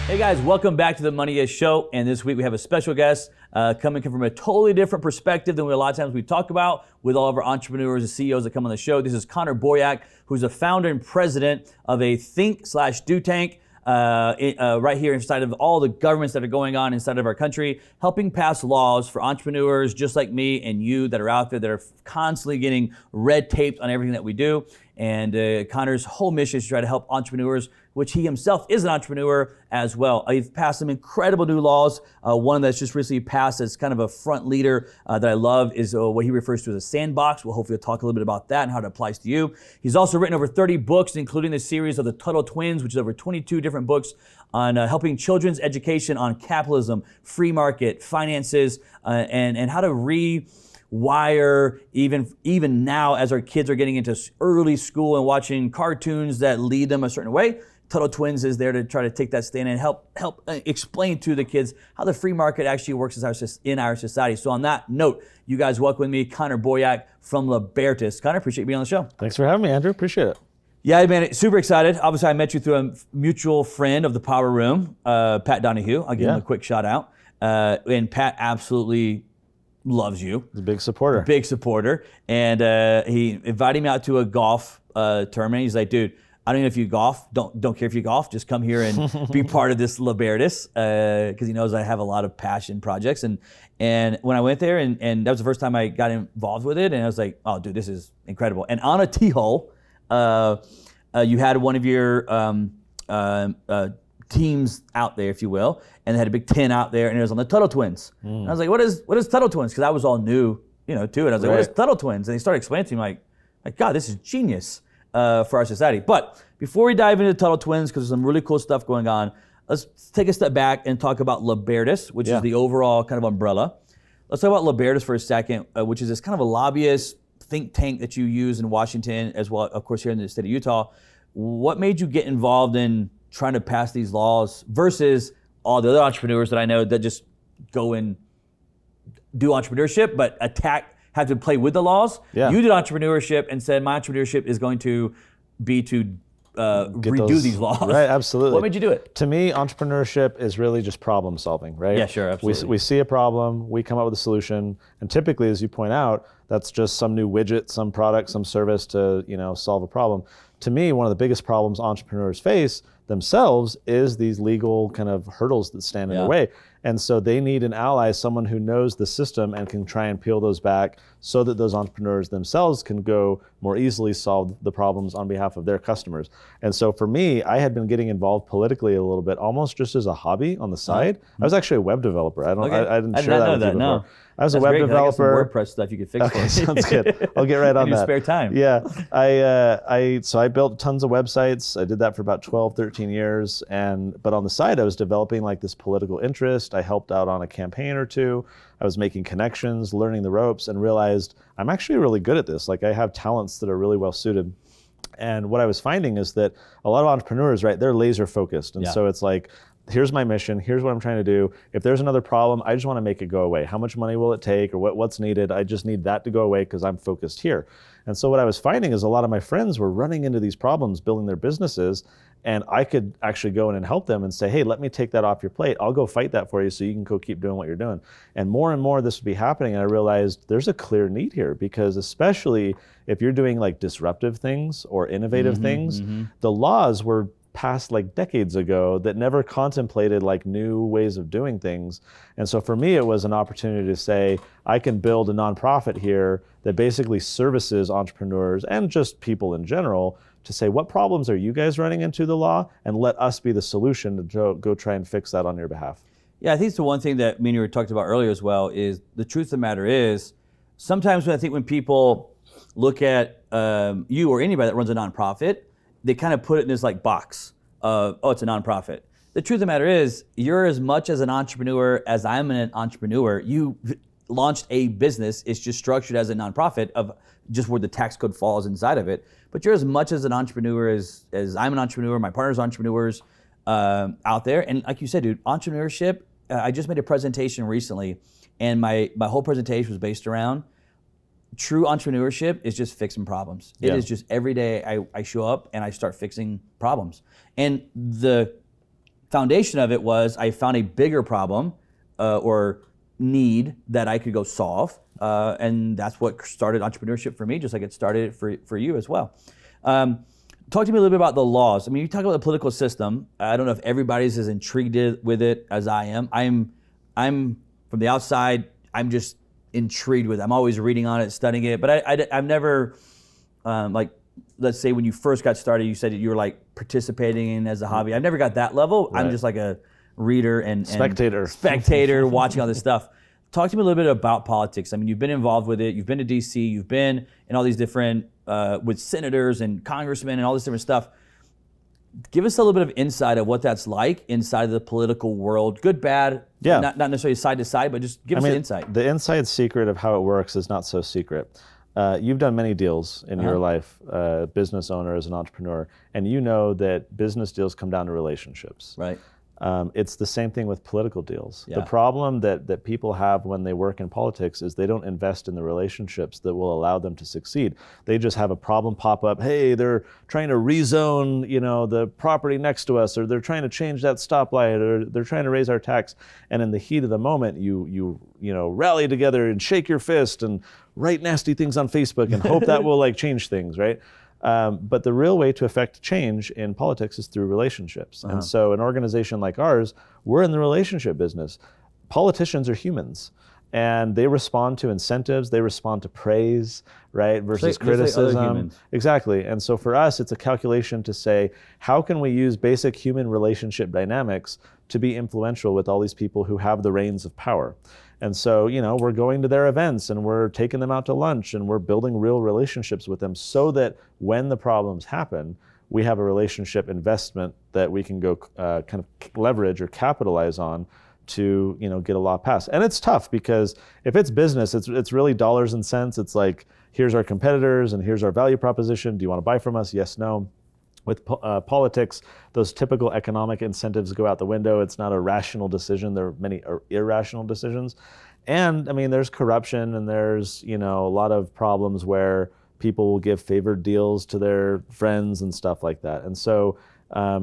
Hey guys, welcome back to the Money Is Show. And this week we have a special guest coming from a totally different perspective than a lot of times we talk about with all of our entrepreneurs and CEOs that come on the show. This is Connor Boyack, who's a founder and president of a think/do tank right here inside of all the governments that are going on inside of our country, helping pass laws for entrepreneurs just like me and you that are out there that are constantly getting red taped on everything that we do. And Connor's whole mission is to try to help entrepreneurs, which he himself is an entrepreneur as well. He's passed some incredible new laws. One that's just recently passed as kind of a front leader that I love is what he refers to as a sandbox. We'll hopefully talk a little bit about that and how it applies to you. He's also written over 30 books, including the series of the Tuttle Twins, which is over 22 different books on helping children's education on capitalism, free market, finances, and how to rewire even now as our kids are getting into early school and watching cartoons that lead them a certain way. Tuttle Twins is there to try to take that stand and help explain to the kids how the free market actually works in our society. So on that note, you guys welcome with me Connor Boyack from Libertas. Connor, appreciate you being on the show. Thanks for having me, Andrew. Appreciate it. Yeah, man, super excited. Obviously, I met you through a mutual friend of the Power Room, Pat Donahue. I'll give him a quick shout out. And Pat absolutely loves you. He's a big supporter. Big supporter. And he invited me out to a golf tournament. He's like, dude, I don't know if you golf. Don't care if you golf. Just come here and be part of this Libertas because he knows I have a lot of passion projects. And when I went there, and that was the first time I got involved with it, and I was like, oh, dude, this is incredible. And on a tee hole, you had one of your teams out there, if you will, and they had a big tin out there, and it was on the Tuttle Twins. And I was like, what is Tuttle Twins? Because I was all new, to it. I was like, what is Tuttle Twins? And he started explaining to me, like, God, this is genius for our society. But before we dive into Tuttle Twins, because there's some really cool stuff going on, let's take a step back and talk about Libertas, which is the overall kind of umbrella. Let's talk about Libertas for a second, which is this kind of a lobbyist think tank that you use in Washington, as well, of course, here in the state of Utah. What made you get involved in trying to pass these laws versus all the other entrepreneurs that I know that just go and do entrepreneurship, but have to play with the laws? Yeah. You did entrepreneurship and said, my entrepreneurship is going to be to redo these laws. Right, absolutely. What made you do it? To me, entrepreneurship is really just problem solving, right? Yeah, sure, absolutely. We see a problem, we come up with a solution, and typically, as you point out, that's just some new widget, some product, some service to solve a problem. To me, one of the biggest problems entrepreneurs face themselves is these legal kind of hurdles that stand in their way. And so they need an ally, someone who knows the system and can try and peel those back so that those entrepreneurs themselves can go more easily solve the problems on behalf of their customers. And so for me, I had been getting involved politically a little bit, almost just as a hobby on the side. I was actually a web developer. I didn't share that with you before. No. I was a web developer. Some WordPress stuff you could fix for me. Sounds good. I'll get right on in your that. spare time. Yeah, so I built tons of websites. I did that for about 12, 13 years. But on the side, I was developing like this political interest. I helped out on a campaign or two. I was making connections, learning the ropes, and realized I'm actually really good at this. Like I have talents that are really well suited. And what I was finding is that a lot of entrepreneurs, right, they're laser focused. And so it's like, here's my mission, here's what I'm trying to do. If there's another problem, I just want to make it go away. How much money will it take or what's needed? I just need that to go away because I'm focused here. And so what I was finding is a lot of my friends were running into these problems building their businesses, and I could actually go in and help them and say, hey, let me take that off your plate. I'll go fight that for you so you can go keep doing what you're doing. And more this would be happening, and I realized there's a clear need here because especially if you're doing like disruptive things or innovative things, the laws were passed like decades ago that never contemplated like new ways of doing things. And so for me, it was an opportunity to say, I can build a nonprofit here that basically services entrepreneurs and just people in general to say, what problems are you guys running into the law? And let us be the solution to go try and fix that on your behalf. Yeah, I think it's the one thing that me and you were talking about earlier as well is the truth of the matter is sometimes when people look at you or anybody that runs a nonprofit, they kind of put it in this like box of, oh, it's a nonprofit. The truth of the matter is, you're as much as an entrepreneur as I'm an entrepreneur. You launched a business. It's just structured as a nonprofit of just where the tax code falls inside of it. But you're as much as an entrepreneur as I'm an entrepreneur, my partner's entrepreneurs out there. And like you said, dude, entrepreneurship, I just made a presentation recently, and my whole presentation was based around true entrepreneurship is just fixing problems. It is just every day I show up and I start fixing problems. And the foundation of it was I found a bigger problem or need that I could go solve. And that's what started entrepreneurship for me, just like it started for you as well. Talk to me a little bit about the laws. I mean, you talk about the political system. I don't know if everybody's as intrigued with it as I am. I'm from the outside, I'm just intrigued with it. I'm always reading on it, studying it, but I've never, like, let's say when you first got started, you said you were like participating in as a hobby. I've never got that level. Right. I'm just like a reader and spectator watching all this stuff. Talk to me a little bit about politics. I mean, you've been involved with it. You've been to DC. You've been in all these different, with senators and congressmen and all this different stuff. Give us a little bit of insight of what that's like inside of the political world. Good, bad, not necessarily side to side, but just give us the insight. The inside secret of how it works is not so secret. You've done many deals in your life, business owner as an entrepreneur, and you know that business deals come down to relationships. Right. It's the same thing with political deals. Yeah. The problem that people have when they work in politics is they don't invest in the relationships that will allow them to succeed. They just have a problem pop up. Hey, they're trying to rezone, the property next to us, or they're trying to change that stoplight, or they're trying to raise our tax. And in the heat of the moment, you rally together and shake your fist and write nasty things on Facebook and hope that will change things, right? But the real way to affect change in politics is through relationships. And so an organization like ours, we're in the relationship business. Politicians are humans, and they respond to incentives, they respond to praise, right, versus criticism. Exactly. And so for us, it's a calculation to say, how can we use basic human relationship dynamics to be influential with all these people who have the reins of power? And so, we're going to their events and we're taking them out to lunch and we're building real relationships with them so that when the problems happen, we have a relationship investment that we can go kind of leverage or capitalize on to, get a law passed. And it's tough because if it's business, it's really dollars and cents. It's like, here's our competitors and here's our value proposition. Do you want to buy from us? Yes, no. With politics, those typical economic incentives go out the window. It's not a rational decision. There are many irrational decisions. And I mean, there's corruption and there's, a lot of problems where people will give favored deals to their friends and stuff like that. And so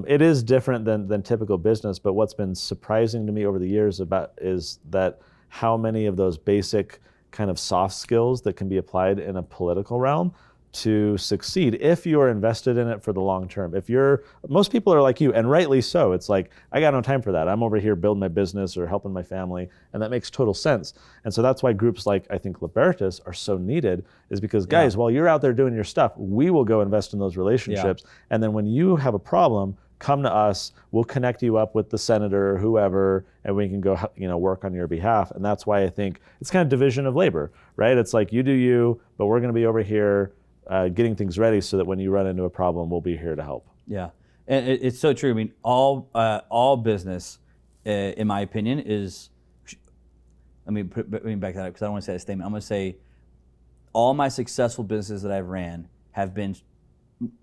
it is different than typical business. But what's been surprising to me over the years is that how many of those basic kind of soft skills that can be applied in a political realm to succeed if you are invested in it for the long term. Most people are like you, and rightly so. It's like, I got no time for that. I'm over here building my business or helping my family, and that makes total sense. And so that's why groups like, I think, Libertas are so needed, is because, guys, while you're out there doing your stuff, we will go invest in those relationships. Yeah. And then when you have a problem, come to us, we'll connect you up with the senator or whoever, and we can go, work on your behalf. And that's why I think it's kind of division of labor, right? It's like, you do you, but we're going to be over here getting things ready so that when you run into a problem, we'll be here to help. Yeah, and it's so true. I mean, all business, in my opinion, is. Let me back that up because I don't want to say a statement. I'm going to say, all my successful businesses that I've ran have been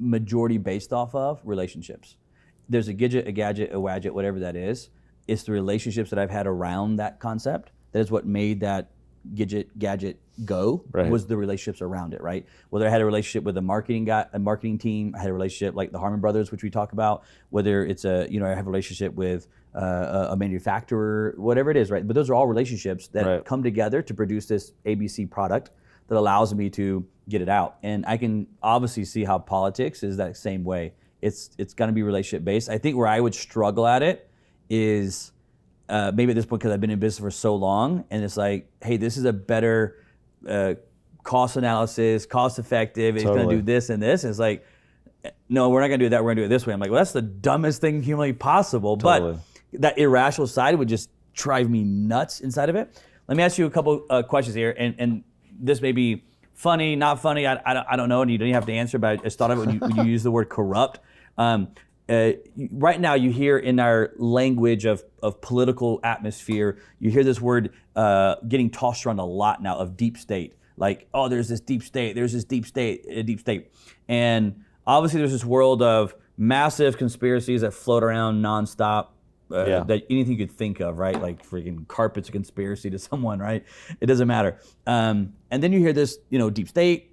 majority based off of relationships. There's a gadget, a wadget, whatever that is. It's the relationships that I've had around that concept. That is what made that gadget go, right. Was the relationships around it, right? Whether I had a relationship with a marketing team, I had a relationship like the Harmon Brothers, which we talk about, whether it's I have a relationship with a manufacturer, whatever it is, right? But those are all relationships that come together to produce this ABC product that allows me to get it out. And I can obviously see how politics is that same way. It's gonna be relationship based. I think where I would struggle at it is maybe at this point, because I've been in business for so long, and it's like, hey, this is a better cost analysis, cost effective, it's going to do this and this. And it's like, no, we're not going to do that, we're going to do it this way. I'm like, well, that's the dumbest thing humanly possible. Totally. But that irrational side would just drive me nuts inside of it. Let me ask you a couple questions here, and this may be funny, not funny, I don't know, and you don't even have to answer, but I just thought of it when you use the word corrupt. Right now, you hear in our language of political atmosphere, you hear this word getting tossed around a lot now of deep state. Like, oh, there's this deep state, deep state. And obviously there's this world of massive conspiracies that float around nonstop, that anything you could think of, right? Like freaking carpet's a conspiracy to someone, right? It doesn't matter. And then you hear this, deep state,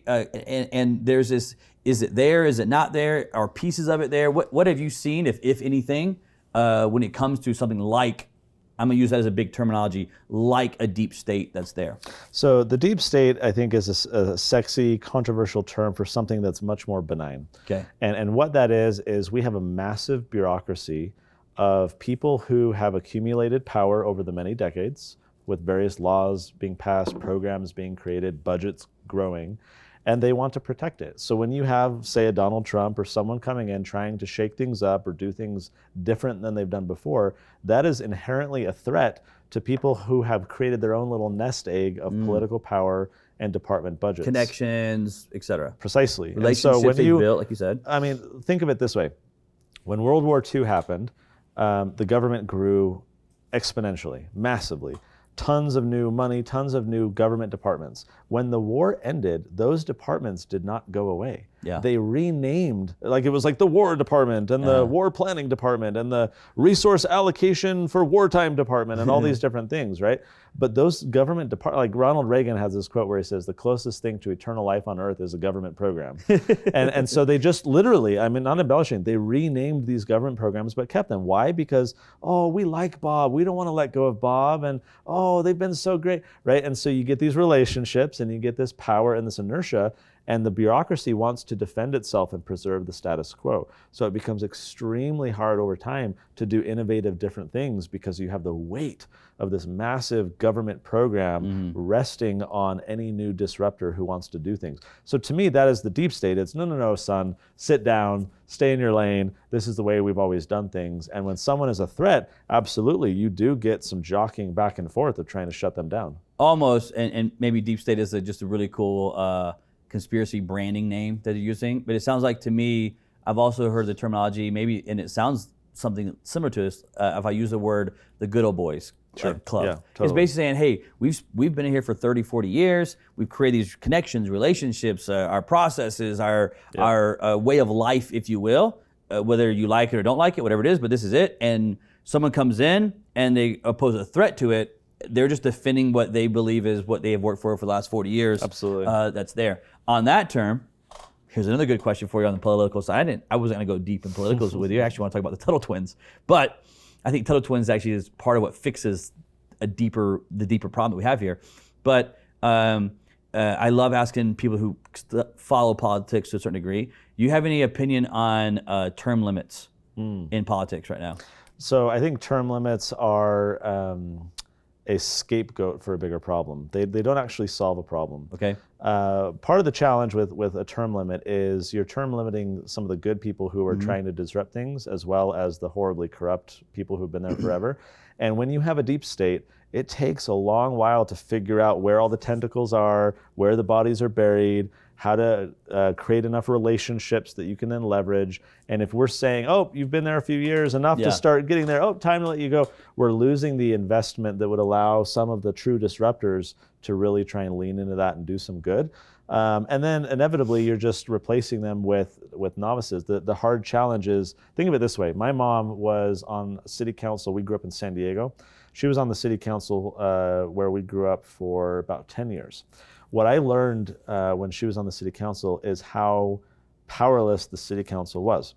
and there's this, is it there, is it not there? Are pieces of it there? What have you seen, if anything, when it comes to something like, I'm going to use that as a big terminology, like a deep state that's there? So the deep state, I think, is a sexy, controversial term for something that's much more benign. Okay. And what that is we have a massive bureaucracy of people who have accumulated power over the many decades, with various laws being passed, programs being created, budgets growing, and they want to protect it. So when you have, say, a Donald Trump or someone coming in trying to shake things up or do things different than they've done before, that is inherently a threat to people who have created their own little nest egg of political power and department budgets. Connections, et cetera. Precisely. Relationships so when they've built, like you said. I mean, think of it this way. When World War II happened, the government grew exponentially, massively. Tons of new money, tons of new government departments. When the war ended, those departments did not go away. Yeah. They renamed, like it was like the War Department and the War Planning Department and the Resource Allocation for Wartime Department and all these different things, right? But those government departments, like Ronald Reagan has this quote where he says, the closest thing to eternal life on earth is a government program. and so they just literally, I mean, not embellishing, they renamed these government programs but kept them. Why? Because, oh, we like Bob. We don't want to let go of Bob. And, oh, they've been so great, right? And so you get these relationships and you get this power and this inertia, and the bureaucracy wants to defend itself and preserve the status quo. So it becomes extremely hard over time to do innovative different things because you have the weight of this massive government program resting on any new disruptor who wants to do things. So to me, that is the deep state. It's no, son, sit down, stay in your lane. This is the way we've always done things. And when someone is a threat, absolutely, you do get some jockeying back and forth of trying to shut them down. Almost, and maybe deep state is just a really cool conspiracy branding name that you're using, but it sounds like to me, I've also heard the terminology, maybe, and it sounds something similar to this, if I use the word, the good old boys club. Yeah, totally. It's basically saying, hey, we've been here for 30, 40 years, we've created these connections, relationships, our processes, our way of life, if you will, whether you like it or don't like it, whatever it is, but this is it, and someone comes in and they pose a threat to it, they're just defending what they believe is what they have worked for the last 40 years. Absolutely. That's there. On that term, here's another good question for you on the political side. I wasn't going to go deep in politicals with you. I actually want to talk about the Tuttle Twins. But I think Tuttle Twins actually is part of what fixes the deeper problem that we have here. But I love asking people who follow politics to a certain degree. Do you have any opinion on term limits in politics right now? So I think term limits are a scapegoat for a bigger problem. They don't actually solve a problem. Okay. Part of the challenge with a term limit is you're term limiting some of the good people who are trying to disrupt things, as well as the horribly corrupt people who've been there forever. And when you have a deep state, it takes a long while to figure out where all the tentacles are, where the bodies are buried, how to create enough relationships that you can then leverage. And if we're saying, oh, you've been there a few years, enough to start getting there, oh, time to let you go, we're losing the investment that would allow some of the true disruptors to really try and lean into that and do some good. And then inevitably, you're just replacing them with novices. The hard challenge is, think of it this way. My mom was on city council. We grew up in San Diego. She was on the city council where we grew up for about 10 years. What I learned when she was on the city council is how powerless the city council was.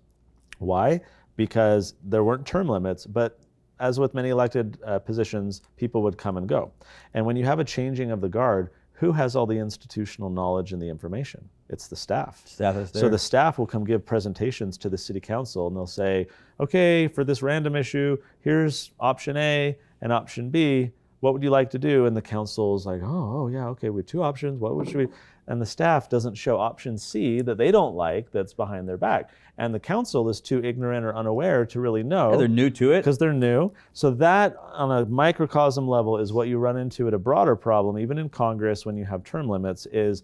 Why? Because there weren't term limits, but as with many elected positions, people would come and go. And when you have a changing of the guard, who has all the institutional knowledge and the information? It's the staff. Staff is there. So the staff will come give presentations to the city council, and they'll say, okay, for this random issue, here's option A and option B. What would you like to do? And the council's like, oh yeah, okay, we have two options. What should we? And the staff doesn't show option C that they don't like, that's behind their back. And the council is too ignorant or unaware to really know. Yeah, they're new to it. Because they're new. So that, on a microcosm level, is what you run into at a broader problem, even in Congress when you have term limits, is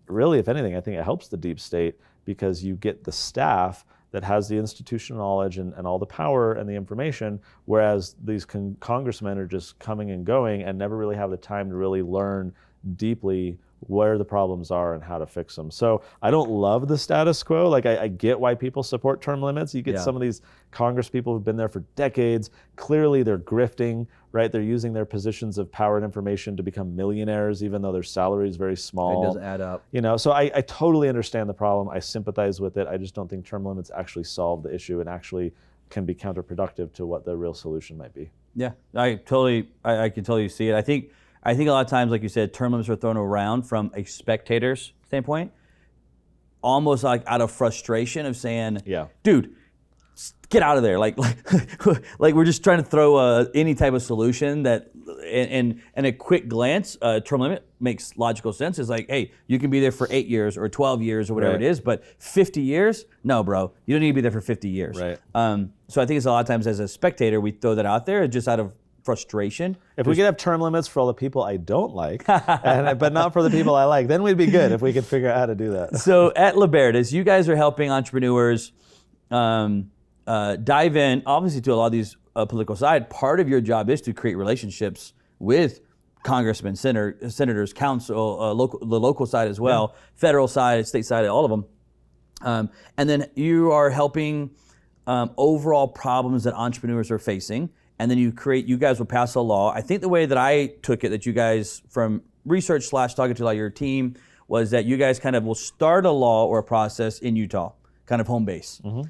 really, if anything, I think it helps the deep state because you get the staff that has the institutional knowledge and all the power and the information, whereas these congressmen are just coming and going and never really have the time to really learn deeply where the problems are and how to fix them. So I don't love the status quo. Like I get why people support term limits. You get some of these Congress people who've been there for decades. Clearly they're grifting, right? They're using their positions of power and information to become millionaires, even though their salary is very small. It doesn't add up. You know, so I totally understand the problem. I sympathize with it. I just don't think term limits actually solve the issue and actually can be counterproductive to what the real solution might be. Yeah, I can totally see it. I think a lot of times, like you said, term limits are thrown around from a spectator's standpoint, almost like out of frustration of saying, dude, get out of there. Like we're just trying to throw any type of solution that, and a quick glance, term limit makes logical sense. It's like, hey, you can be there for 8 years or 12 years or whatever it is, but 50 years? No, bro, you don't need to be there for 50 years. Right. So I think it's a lot of times as a spectator, we throw that out there just out of frustration. If we could have term limits for all the people I don't like, but not for the people I like, then we'd be good if we could figure out how to do that. So at Libertas, you guys are helping entrepreneurs dive in, obviously, to a lot of these political side. Part of your job is to create relationships with congressmen, senators, council, the local side as well, federal side, state side, all of them. And then you are helping overall problems that entrepreneurs are facing. And then you guys will pass a law. I think the way that I took it, that you guys, from research / talking to a lot of your team, was that you guys kind of will start a law or a process in Utah, kind of home base. Mm-hmm.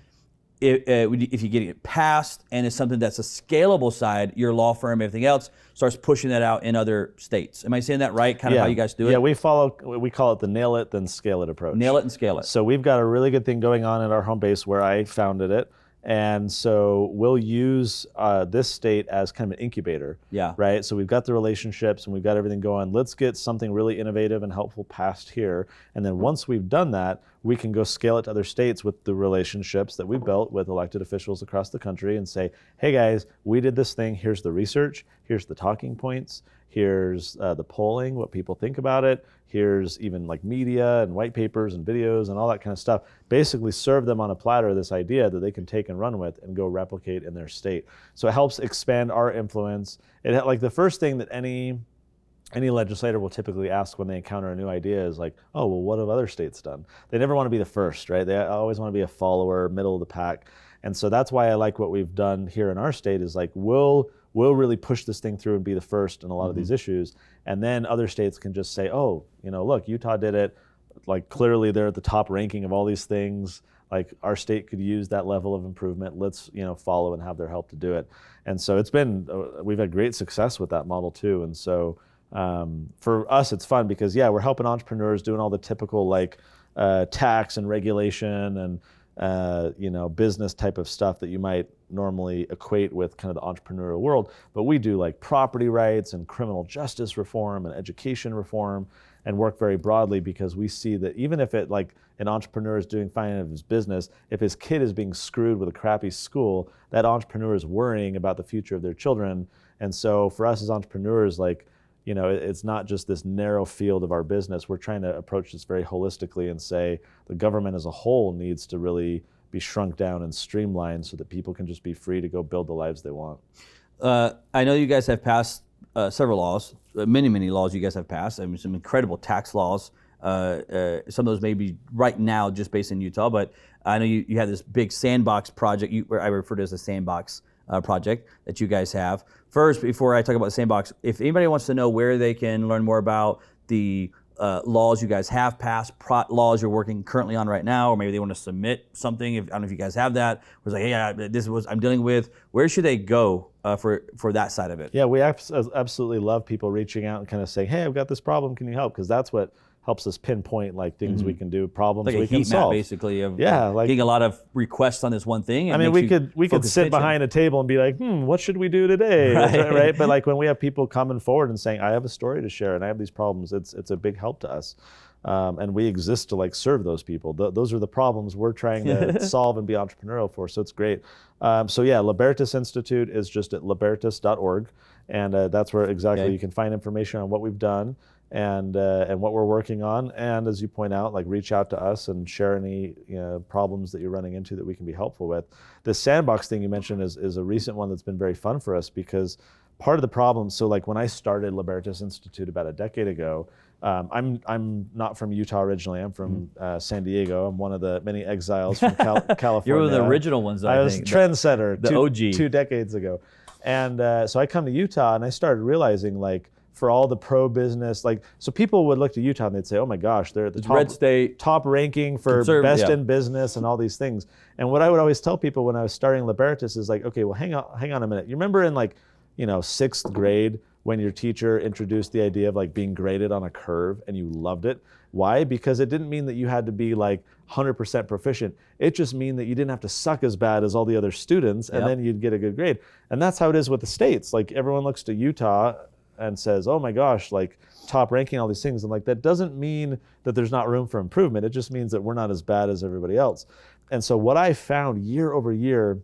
If you get it passed and it's something that's a scalable side, your law firm, everything else, starts pushing that out in other states. Am I saying that right? Kind of how you guys do it? Yeah, we call it the nail it, then scale it approach. Nail it and scale it. So we've got a really good thing going on at our home base where I founded it. And so we'll use this state as kind of an incubator, right? So we've got the relationships and we've got everything going. Let's get something really innovative and helpful passed here. And then once we've done that, we can go scale it to other states with the relationships that we've built with elected officials across the country and say, hey guys, we did this thing. Here's the research. Here's the talking points. Here's the polling, what people think about it. Here's even like media and white papers and videos and all that kind of stuff. Basically serve them on a platter this idea that they can take and run with and go replicate in their state. So it helps expand our influence. Like the first thing that any legislator will typically ask when they encounter a new idea is like, oh, well, what have other states done? They never want to be the first, right? They always want to be a follower, middle of the pack. And so that's why I like what we've done here in our state is like, we'll really push this thing through and be the first in a lot of these issues. And then other states can just say, oh, look, Utah did it. Like clearly they're at the top ranking of all these things. Like our state could use that level of improvement. Let's, follow and have their help to do it. And so we've had great success with that model too. And so for us, it's fun because we're helping entrepreneurs doing all the typical like tax and regulation and business type of stuff that you might normally equate with kind of the entrepreneurial world. But we do like property rights and criminal justice reform and education reform and work very broadly because we see that even if an entrepreneur is doing fine in his business, if his kid is being screwed with a crappy school, that entrepreneur is worrying about the future of their children. And so for us as entrepreneurs, it's not just this narrow field of our business. We're trying to approach this very holistically and say the government as a whole needs to really be shrunk down and streamlined so that people can just be free to go build the lives they want. I know you guys have passed several laws, many laws you guys have passed. I mean, some incredible tax laws. Some of those may be right now just based in Utah, but I know you have this big sandbox project, I refer to as a sandbox project that you guys have. First, before I talk about the sandbox, if anybody wants to know where they can learn more about the laws you guys have passed, laws you're working currently on right now, or maybe they want to submit something. I don't know if you guys have that. It's like, hey, this is what I'm dealing with. Where should they go for that side of it? Yeah, we absolutely love people reaching out and kind of saying, hey, I've got this problem. Can you help? Because that's what helps us pinpoint like things we can do, problems like we can solve. Map, basically, of getting a lot of requests on this one thing. I mean, we could sit behind a table and be like, what should we do today? Right? But like when we have people coming forward and saying, I have a story to share and I have these problems, it's a big help to us. And we exist to like serve those people. Those are the problems we're trying to solve and be entrepreneurial for. So it's great. Libertas Institute is just at libertas.org. And that's where you can find information on what we've done and what we're working on. And as you point out, like reach out to us and share any problems that you're running into that we can be helpful with. The sandbox thing you mentioned is a recent one that's been very fun for us because part of the problem, so like when I started Libertas Institute about a decade ago, I'm not from Utah originally. I'm from San Diego. I'm one of the many exiles from California. You're one of the original ones, I think. I was trendsetter the OG. 2 decades ago. And so I come to Utah and I started realizing like for all the pro-business, like, so people would look to Utah and they'd say, oh my gosh, they're at the red state, top ranking for best in business and all these things. And what I would always tell people when I was starting Libertas is like, okay, well, hang on a minute. You remember in like, 6th grade when your teacher introduced the idea of like being graded on a curve and you loved it? Why? Because it didn't mean that you had to be like 100% proficient. It just mean that you didn't have to suck as bad as all the other students, and then you'd get a good grade. And that's how it is with the states. Like, everyone looks to Utah and says, oh my gosh, like top ranking, all these things. And like, that doesn't mean that there's not room for improvement. It just means that we're not as bad as everybody else. And so what I found year over year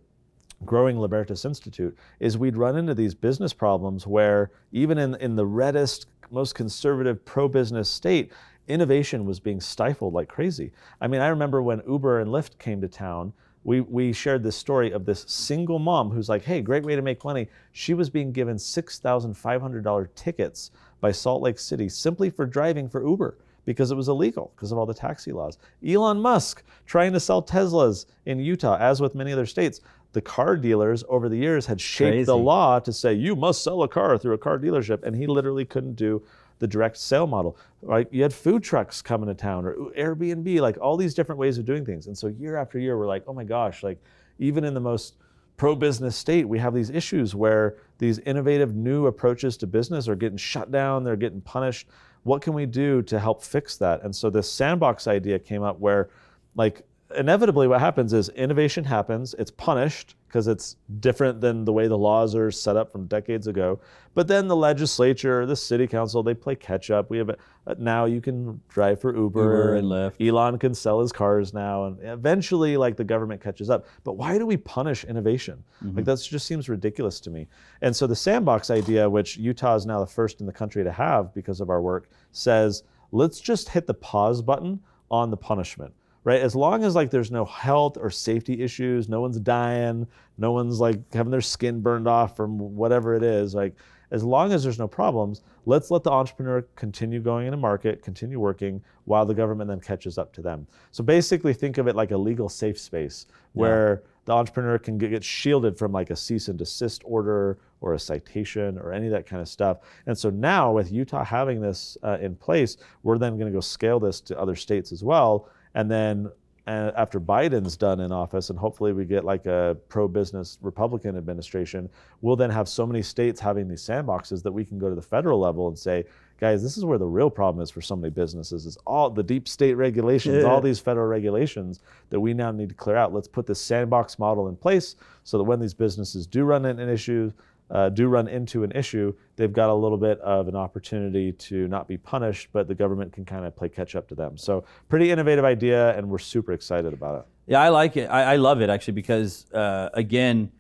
growing Libertas Institute is we'd run into these business problems where even in the reddest, most conservative pro-business state, innovation was being stifled like crazy. I mean, I remember when Uber and Lyft came to town, we shared this story of this single mom who's like, hey, great way to make money. She was being given $6,500 tickets by Salt Lake City simply for driving for Uber because it was illegal because of all the taxi laws. Elon Musk trying to sell Teslas in Utah, as with many other states. The car dealers over the years had shaped the law to say you must sell a car through a car dealership, and he literally couldn't do the direct sale model. Right? You had food trucks coming to town, or Airbnb, like all these different ways of doing things. And so year after year, we're like, oh my gosh, like even in the most pro-business state, we have these issues where these innovative new approaches to business are getting shut down, they're getting punished. What can we do to help fix that? And so this sandbox idea came up where, like, inevitably what happens is innovation happens, it's punished because it's different than the way the laws are set up from decades ago. But then the legislature, the city council, they play catch up. We have now you can drive for Uber and Lyft. Elon can sell his cars now, and eventually like the government catches up. But why do we punish innovation? Like that just seems ridiculous to me. And so the sandbox idea, which Utah is now the first in the country to have because of our work, says let's just hit the pause button on the punishment. Right? As long as like there's no health or safety issues, no one's dying, no one's like having their skin burned off from whatever it is, like as long as there's no problems, let's let the entrepreneur continue going in a market, continue working while the government then catches up to them. So basically think of it like a legal safe space where the entrepreneur can get shielded from like a cease and desist order or a citation or any of that kind of stuff. And so now with Utah having this in place, we're then going to go scale this to other states as well. And then after Biden's done in office, and hopefully we get like a pro-business Republican administration, we'll then have so many states having these sandboxes that we can go to the federal level and say, guys, this is where the real problem is for so many businesses, is all the deep state regulations, all these federal regulations that we now need to clear out. Let's put this sandbox model in place so that when these businesses do run into an issue, they've got a little bit of an opportunity to not be punished, but the government can kind of play catch up to them. So pretty innovative idea, and we're super excited about it. Yeah, I like it. I love it actually because, again,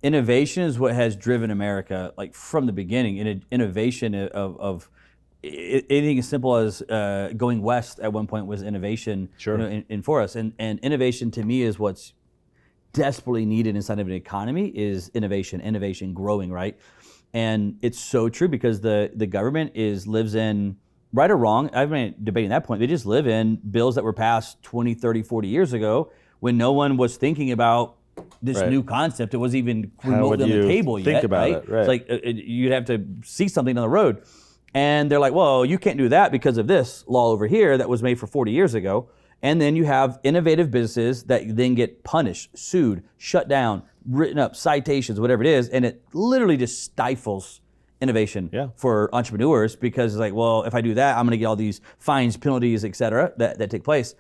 innovation is what has driven America like from the beginning. Innovation of anything as simple as going west at one point was innovation in for us. And innovation to me is what's desperately needed inside of an economy is innovation growing, right? And it's so true because the government lives in, right or wrong, I've been debating that point, they just live in bills that were passed 20, 30, 40 years ago when no one was thinking about this new concept. It wasn't even remotely on the table yet. Think about it, right? It's like you'd have to see something on the road. And they're like, well, you can't do that because of this law over here that was made for 40 years ago. And then you have innovative businesses that then get punished, sued, shut down, written up, citations, whatever it is. And it literally just stifles innovation for entrepreneurs because it's like, well, if I do that, I'm going to get all these fines, penalties, et cetera, that take place,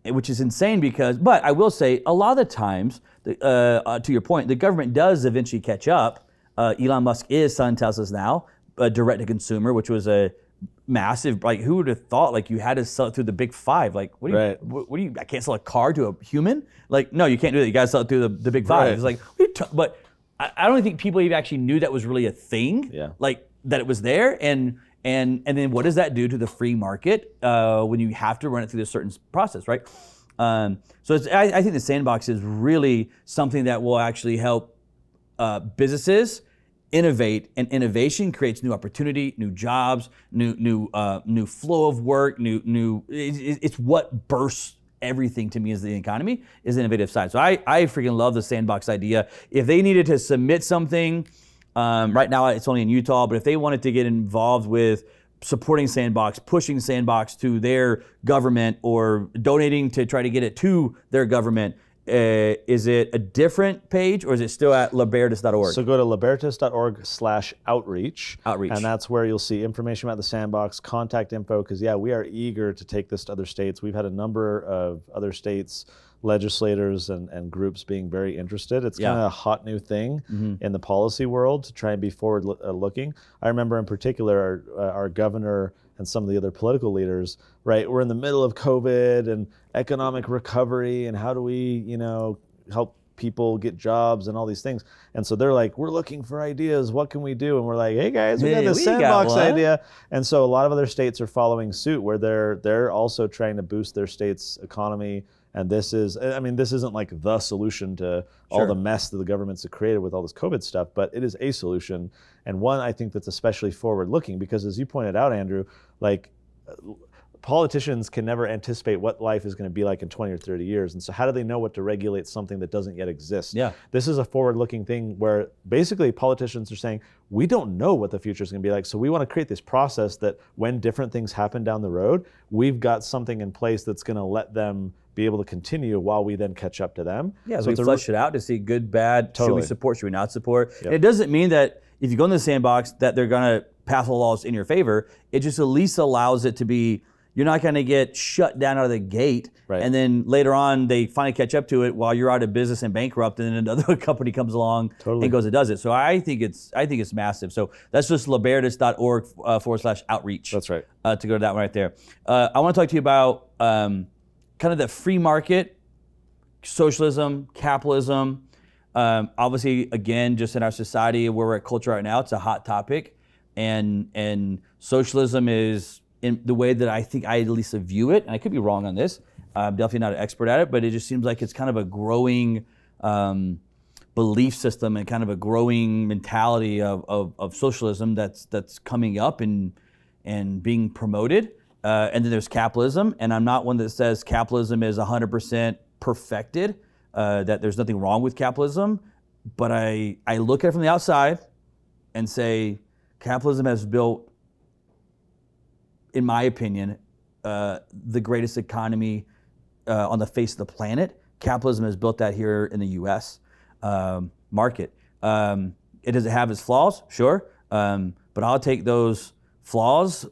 which is insane because, but I will say a lot of the times, to your point, the government does eventually catch up. Elon Musk is selling Teslas now, direct to consumer, which was a massive, like who would have thought like you had to sell it through the big five? Like what do you I can't sell a car to a human? Like, no, you can't do that. You gotta sell it through the big five. It's like, but I don't think people even actually knew that was really a thing. Like that it was there. And then what does that do to the free market when you have to run it through this certain process, right? So I think the sandbox is really something that will actually help businesses innovate, and innovation creates new opportunity, new jobs, new flow of work, it's what bursts everything to me as the economy is the innovative side. So I freaking love the sandbox idea. If they needed to submit something Right now it's only in Utah, but if they wanted to get involved with supporting Sandbox, pushing Sandbox to their government, or donating to try to get it to their government, is it a different page, or is it still at libertas.org? So go to libertas.org/outreach. Outreach. And that's where you'll see information about the Sandbox, contact info, because we are eager to take this to other states. We've had a number of other states, legislators and groups being very interested. It's kind of a hot new thing in the policy world to try and be forward looking. I remember in particular our governor and some of the other political leaders, right? We're in the middle of COVID and economic recovery, and how do we, help people get jobs and all these things. And so they're like, we're looking for ideas. What can we do? And we're like, hey guys, we got this Sandbox idea. And so a lot of other states are following suit, where they're also trying to boost their state's economy. And this isn't like the solution to all the mess that the governments have created with all this COVID stuff, but it is a solution. And one, I think, that's especially forward looking, because as you pointed out, Andrew, like politicians can never anticipate what life is going to be like in 20 or 30 years. And so how do they know what to regulate something that doesn't yet exist? Yeah. This is a forward-looking thing where basically politicians are saying, we don't know what the future is going to be like, so we want to create this process that when different things happen down the road, we've got something in place that's going to let them be able to continue while we then catch up to them. Yeah, so we flesh it out to see good, bad, Totally. should we support, should we not support. Yep. And it doesn't mean that if you go in the Sandbox that they're going to pass laws in your favor. It just at least allows it to be, you're not going to get shut down out of the gate, Right. and then later on they finally catch up to it while you're out of business and bankrupt, and then another company comes along and goes and does it. So I think it's massive. So that's just libertas.org/outreach. That's right. To go to that one right there. I want to talk to you about kind of the free market, socialism, capitalism. Obviously, again, just in our society where we're at culture right now, it's a hot topic, and socialism is, in the way that I think I at least view it, and I could be wrong on this, I'm definitely not an expert at it, but it just seems like it's kind of a growing belief system and kind of a growing mentality of socialism that's coming up and being promoted. And then there's capitalism, and I'm not one that says capitalism is 100% perfected, that there's nothing wrong with capitalism, but I look at it from the outside and say capitalism has built, in my opinion, the greatest economy on the face of the planet. Capitalism has built that here in the U.S. Market. It does have its flaws, sure, but I'll take those flaws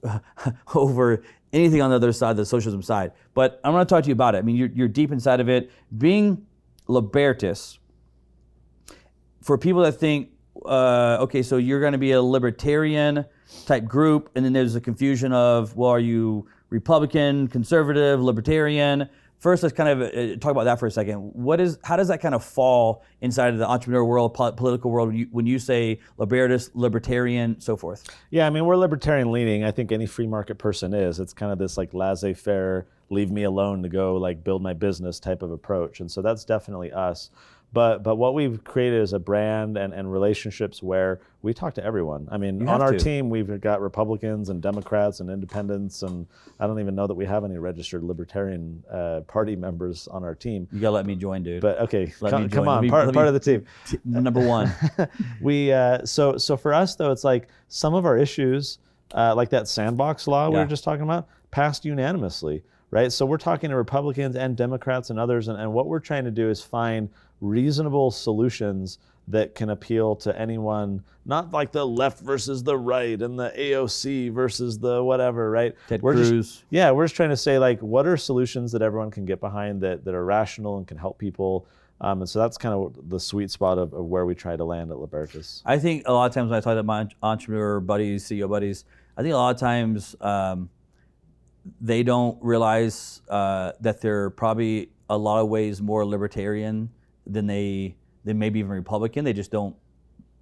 over anything on the other side, the socialism side. But I'm going to talk to you about it. I mean, you're deep inside of it. Being Libertas, for people that think, okay, so you're going to be a libertarian type group, and then there's a confusion of, well, are you Republican, conservative, libertarian? First, let's kind of talk about that for a second. How does that kind of fall inside of the entrepreneur world, political world, when you say Libertas, libertarian, so forth? Yeah, I mean, we're libertarian leaning. I think any free market person is. It's kind of this like laissez-faire, leave me alone to go like build my business type of approach. And so that's definitely us. But what we've created is a brand and relationships where we talk to everyone. I mean, on our team, we've got Republicans and Democrats and independents, and I don't even know that we have any registered Libertarian Party members on our team. You gotta let me join, dude. But okay, come on, part of the team. Number one. So for us though, it's like some of our issues, like that sandbox law we were just talking about, passed unanimously, right? So we're talking to Republicans and Democrats and others, and what we're trying to do is find reasonable solutions that can appeal to anyone, not like the left versus the right and the AOC versus the whatever, right? Ted Cruz. We're just trying to say, like, what are solutions that everyone can get behind that are rational and can help people? And so that's kind of the sweet spot of where we try to land at Libertas. I think a lot of times when I talk to my entrepreneur buddies, CEO buddies, I think a lot of times they don't realize that they're probably a lot of ways more libertarian than maybe even Republican. They just don't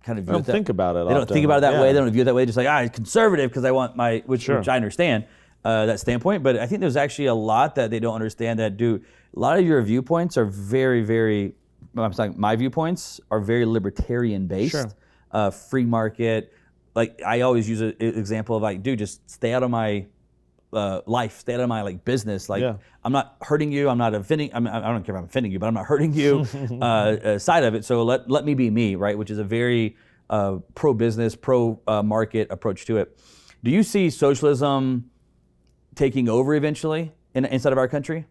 kind of view it. Think about it. They don't think about it that way. They don't view it that way. Just like, conservative because I want my, which I understand that standpoint. But I think there's actually a lot that they don't understand that a lot of your viewpoints are very, very, I'm saying my viewpoints are very libertarian based, free market. Like I always use an example of like, dude, just stay out of my life, stay out of my like business. Like I'm not hurting you. I'm not offending. I don't care if I'm offending you, but I'm not hurting you. Side of it. So let me be me, right? Which is a very pro-business, pro-market approach to it. Do you see socialism taking over eventually inside of our country?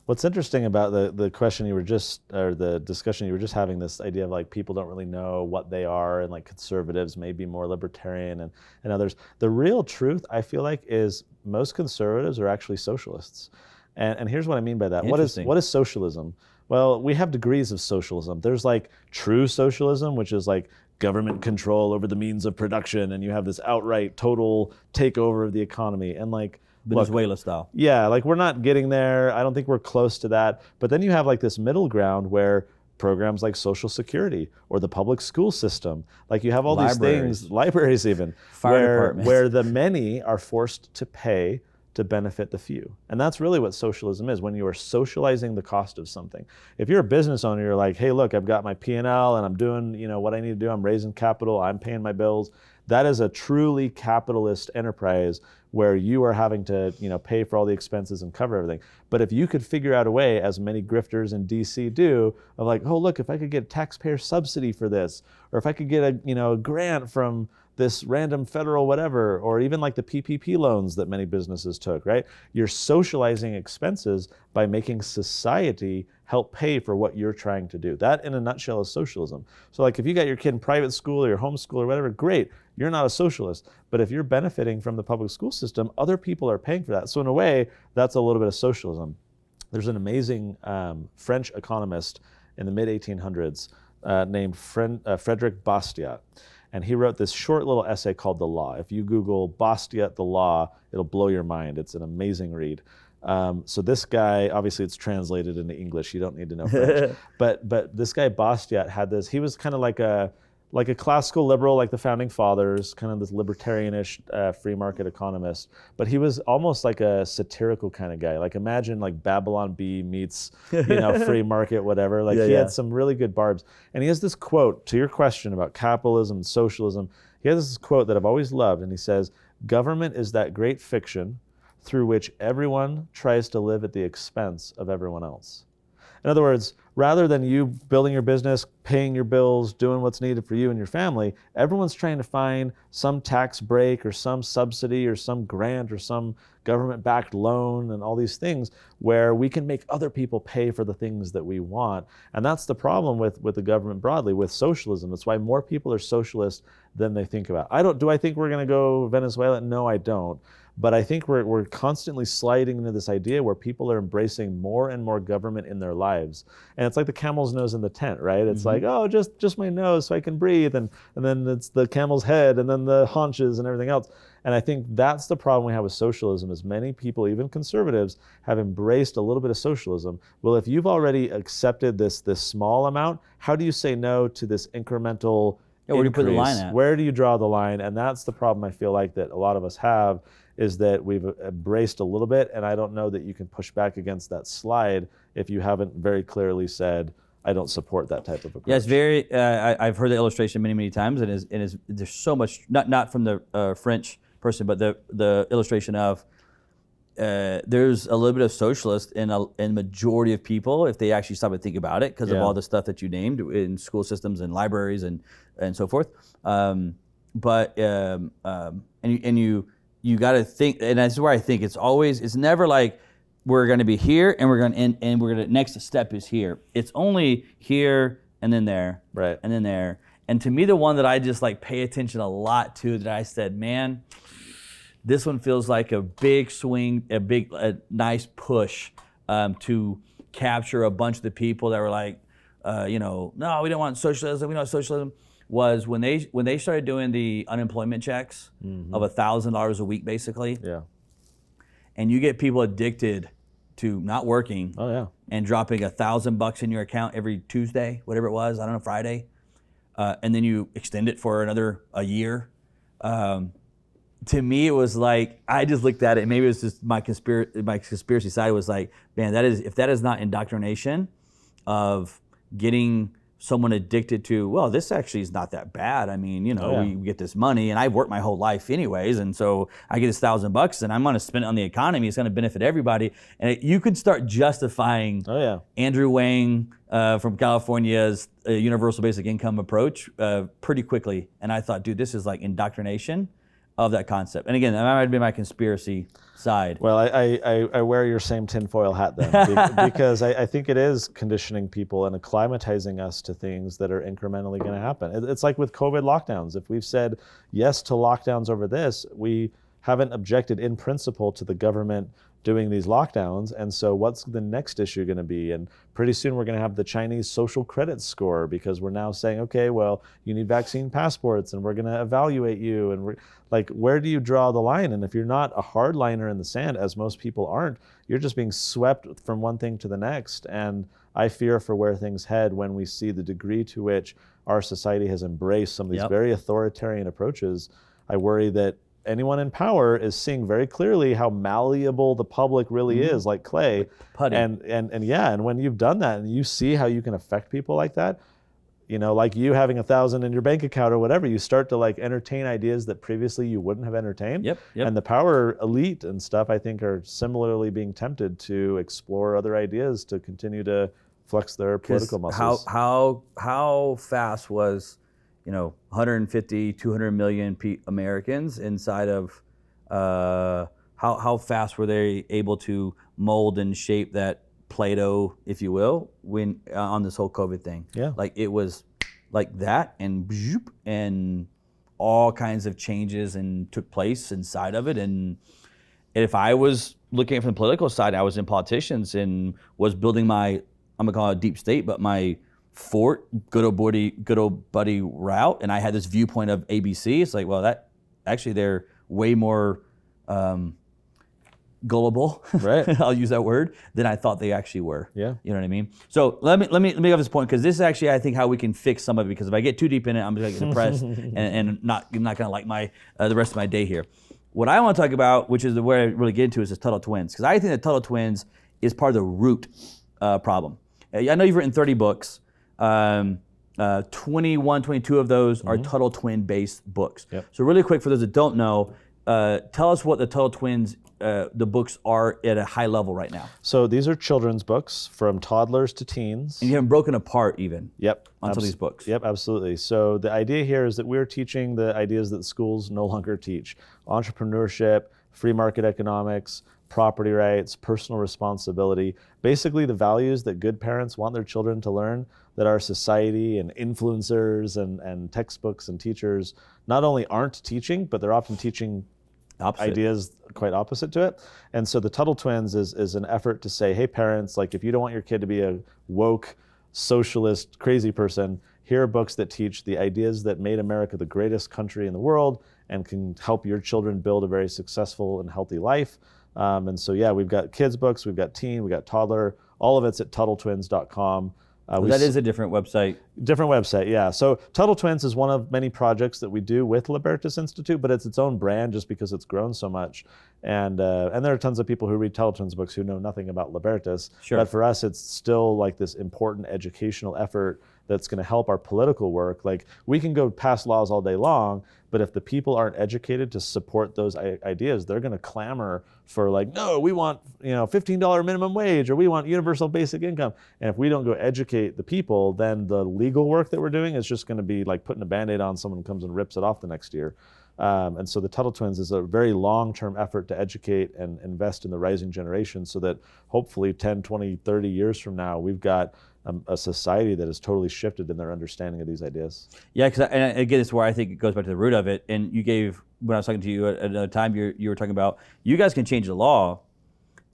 What's interesting about the question you were just, or the discussion you were just having, this idea of like people don't really know what they are, and like conservatives may be more libertarian and others. The real truth, I feel like, is most conservatives are actually socialists. And here's what I mean by that. What is socialism? Well, we have degrees of socialism. There's like true socialism, which is like government control over the means of production, and you have this outright total takeover of the economy. And like, Venezuela style. Yeah, like we're not getting there. I don't think we're close to that. But then you have like this middle ground where programs like Social Security or the public school system, like you have all these things, libraries even, where the many are forced to pay to benefit the few. And that's really what socialism is, when you are socializing the cost of something. If you're a business owner, you're like, hey, look, I've got my P&L and I'm doing, what I need to do. I'm raising capital, I'm paying my bills. That is a truly capitalist enterprise where you are having to, pay for all the expenses and cover everything. But if you could figure out a way, as many grifters in DC do, of like, oh, look, if I could get a taxpayer subsidy for this, or if I could get a grant from this random federal whatever, or even like the PPP loans that many businesses took, right? You're socializing expenses by making society help pay for what you're trying to do. That, in a nutshell, is socialism. So like if you got your kid in private school or your homeschool or whatever, great, you're not a socialist. But if you're benefiting from the public school system, other people are paying for that. So in a way, that's a little bit of socialism. There's an amazing French economist in the mid-1800s named Frédéric Bastiat. And he wrote this short little essay called The Law. If you Google Bastiat, The Law, it'll blow your mind. It's an amazing read. So this guy, obviously it's translated into English. You don't need to know French. but this guy Bastiat had this, he was kind of like a classical liberal, like the founding fathers, kind of this libertarianish free market economist. But he was almost like a satirical kind of guy. Like imagine like Babylon Bee meets, free market, whatever. Like he had some really good barbs. And he has this quote to your question about capitalism and socialism. He has this quote that I've always loved. And he says, "Government is that great fiction through which everyone tries to live at the expense of everyone else." In other words, rather than you building your business, paying your bills, doing what's needed for you and your family, everyone's trying to find some tax break or some subsidy or some grant or some government-backed loan and all these things where we can make other people pay for the things that we want. And that's the problem with the government broadly, with socialism. That's why more people are socialist than they think about. Do I think we're going to go Venezuela? No, I don't. But I think we're constantly sliding into this idea where people are embracing more and more government in their lives. And it's like the camel's nose in the tent, right? It's like, oh, just my nose so I can breathe. And then it's the camel's head and then the haunches and everything else. And I think that's the problem we have with socialism, is many people, even conservatives, have embraced a little bit of socialism. Well, if you've already accepted this small amount, how do you say no to this incremental where do you put the line at? Where do you draw the line? And that's the problem I feel like that a lot of us have, is that we've embraced a little bit, and I don't know that you can push back against that slide if you haven't very clearly said, I don't support that type of approach. Yeah, it's very, I've heard the illustration many, many times, and there's so much, not from the French person, but the illustration of there's a little bit of socialist in majority of people if they actually stop and think about it, because of all the stuff that you named in school systems and libraries and so forth. You got to think, and that's where I think it's never like we're going to be here and we're going to end, and next step is here. It's only here and then there, right, and then there. And to me, the one that I just like pay attention a lot to, that I said, man, this one feels like a big swing, a nice push to capture a bunch of the people that were like, no, we don't want socialism. We don't want socialism. Was when they started doing the unemployment checks of $1,000 a week, basically. Yeah. And you get people addicted to not working. Oh yeah. And dropping $1,000 in your account every Tuesday, whatever it was, I don't know, Friday, and then you extend it for a year. To me, it was like, I just looked at it. Maybe it was just my conspiracy side was like, man, if that is not indoctrination of getting someone addicted to, well, this actually is not that bad. I mean, we get this money, and I've worked my whole life anyways, and so I get this $1,000 and I'm going to spend it on the economy. It's going to benefit everybody. And you could start justifying Andrew Wang from California's universal basic income approach pretty quickly. And I thought, dude, this is like indoctrination of that concept. And again, that might be my conspiracy side. Well, I wear your same tinfoil hat then, because I think it is conditioning people and acclimatizing us to things that are incrementally going to happen. It's like with COVID lockdowns. If we've said yes to lockdowns over this, we haven't objected in principle to the government doing these lockdowns. And so what's the next issue going to be? And pretty soon we're going to have the Chinese social credit score, because we're now saying, okay, well, you need vaccine passports and we're going to evaluate you. And we're like, where do you draw the line? And if you're not a hardliner in the sand, as most people aren't, you're just being swept from one thing to the next. And I fear for where things head when we see the degree to which our society has embraced some of these very authoritarian approaches. I worry that anyone in power is seeing very clearly how malleable the public really is, like clay. And when you've done that and you see how you can affect people like that, like you having 1,000 in your bank account or whatever, you start to like entertain ideas that previously you wouldn't have entertained. And the power elite and stuff, I think, are similarly being tempted to explore other ideas to continue to flex their political muscles. How fast was 150, 200 million Americans inside of, how fast were they able to mold and shape that Play-Doh, if you will, when on this whole COVID thing? Like it was like that, and all kinds of changes and took place inside of it. And if I was looking at it from the political side, I was in politicians and was building I'm gonna call it a deep state, but my fort, good old buddy route, and I had this viewpoint of ABC. It's like, well, that actually they're way more gullible, right? I'll use that word, than I thought they actually were. You know what I mean? So let me have this point, because this is actually, I think, how we can fix some of it. Because if I get too deep in it, I'm just gonna get depressed and not gonna like my the rest of my day here. What I want to talk about, which is the way I really get into, is the Tuttle Twins, because I think the Tuttle Twins is part of the root problem. I know you've written 30 books. 21, 22 of those are Tuttle Twin based books. So really quick, for those that don't know, tell us what the Tuttle Twins, the books are at a high level right now. So these are children's books from toddlers to teens. And you have them broken apart even. On some of these books. Absolutely. So the idea here is that we're teaching the ideas that schools no longer teach: entrepreneurship, free market economics, property rights, personal responsibility, basically the values that good parents want their children to learn, that our society and influencers and textbooks and teachers not only aren't teaching, but they're often teaching ideas quite opposite to it. And so the Tuttle Twins is an effort to say, hey parents, like if you don't want your kid to be a woke, socialist, crazy person, here are books that teach the ideas that made America the greatest country in the world and can help your children build a very successful and healthy life. And so, we've got kids books, we've got teen, we've got toddler, all of it's at TuttleTwins.com. That is a different website. Different website, yeah. So Tuttle Twins is one of many projects that we do with Libertas Institute, but it's its own brand just because it's grown so much. And there are tons of people who read Tuttle Twins books who know nothing about Libertas. But for us, it's still like this important educational effort that's going to help our political work. Like we can go pass laws all day long, but if the people aren't educated to support those ideas, they're going to clamor for like, no, we want $15 minimum wage, or we want universal basic income. And if we don't go educate the people, then the legal work that we're doing is just going to be like putting a Band-Aid on someone comes and rips it off the next year. And so the Tuttle Twins is a very long-term effort to educate and invest in the rising generation, so that hopefully 10, 20, 30 years from now, we've got a society that has totally shifted in their understanding of these ideas. Yeah, and again, it's where I think it goes back to the root of it. And you gave, when I was talking to you at another time, you were talking about, you guys can change the law,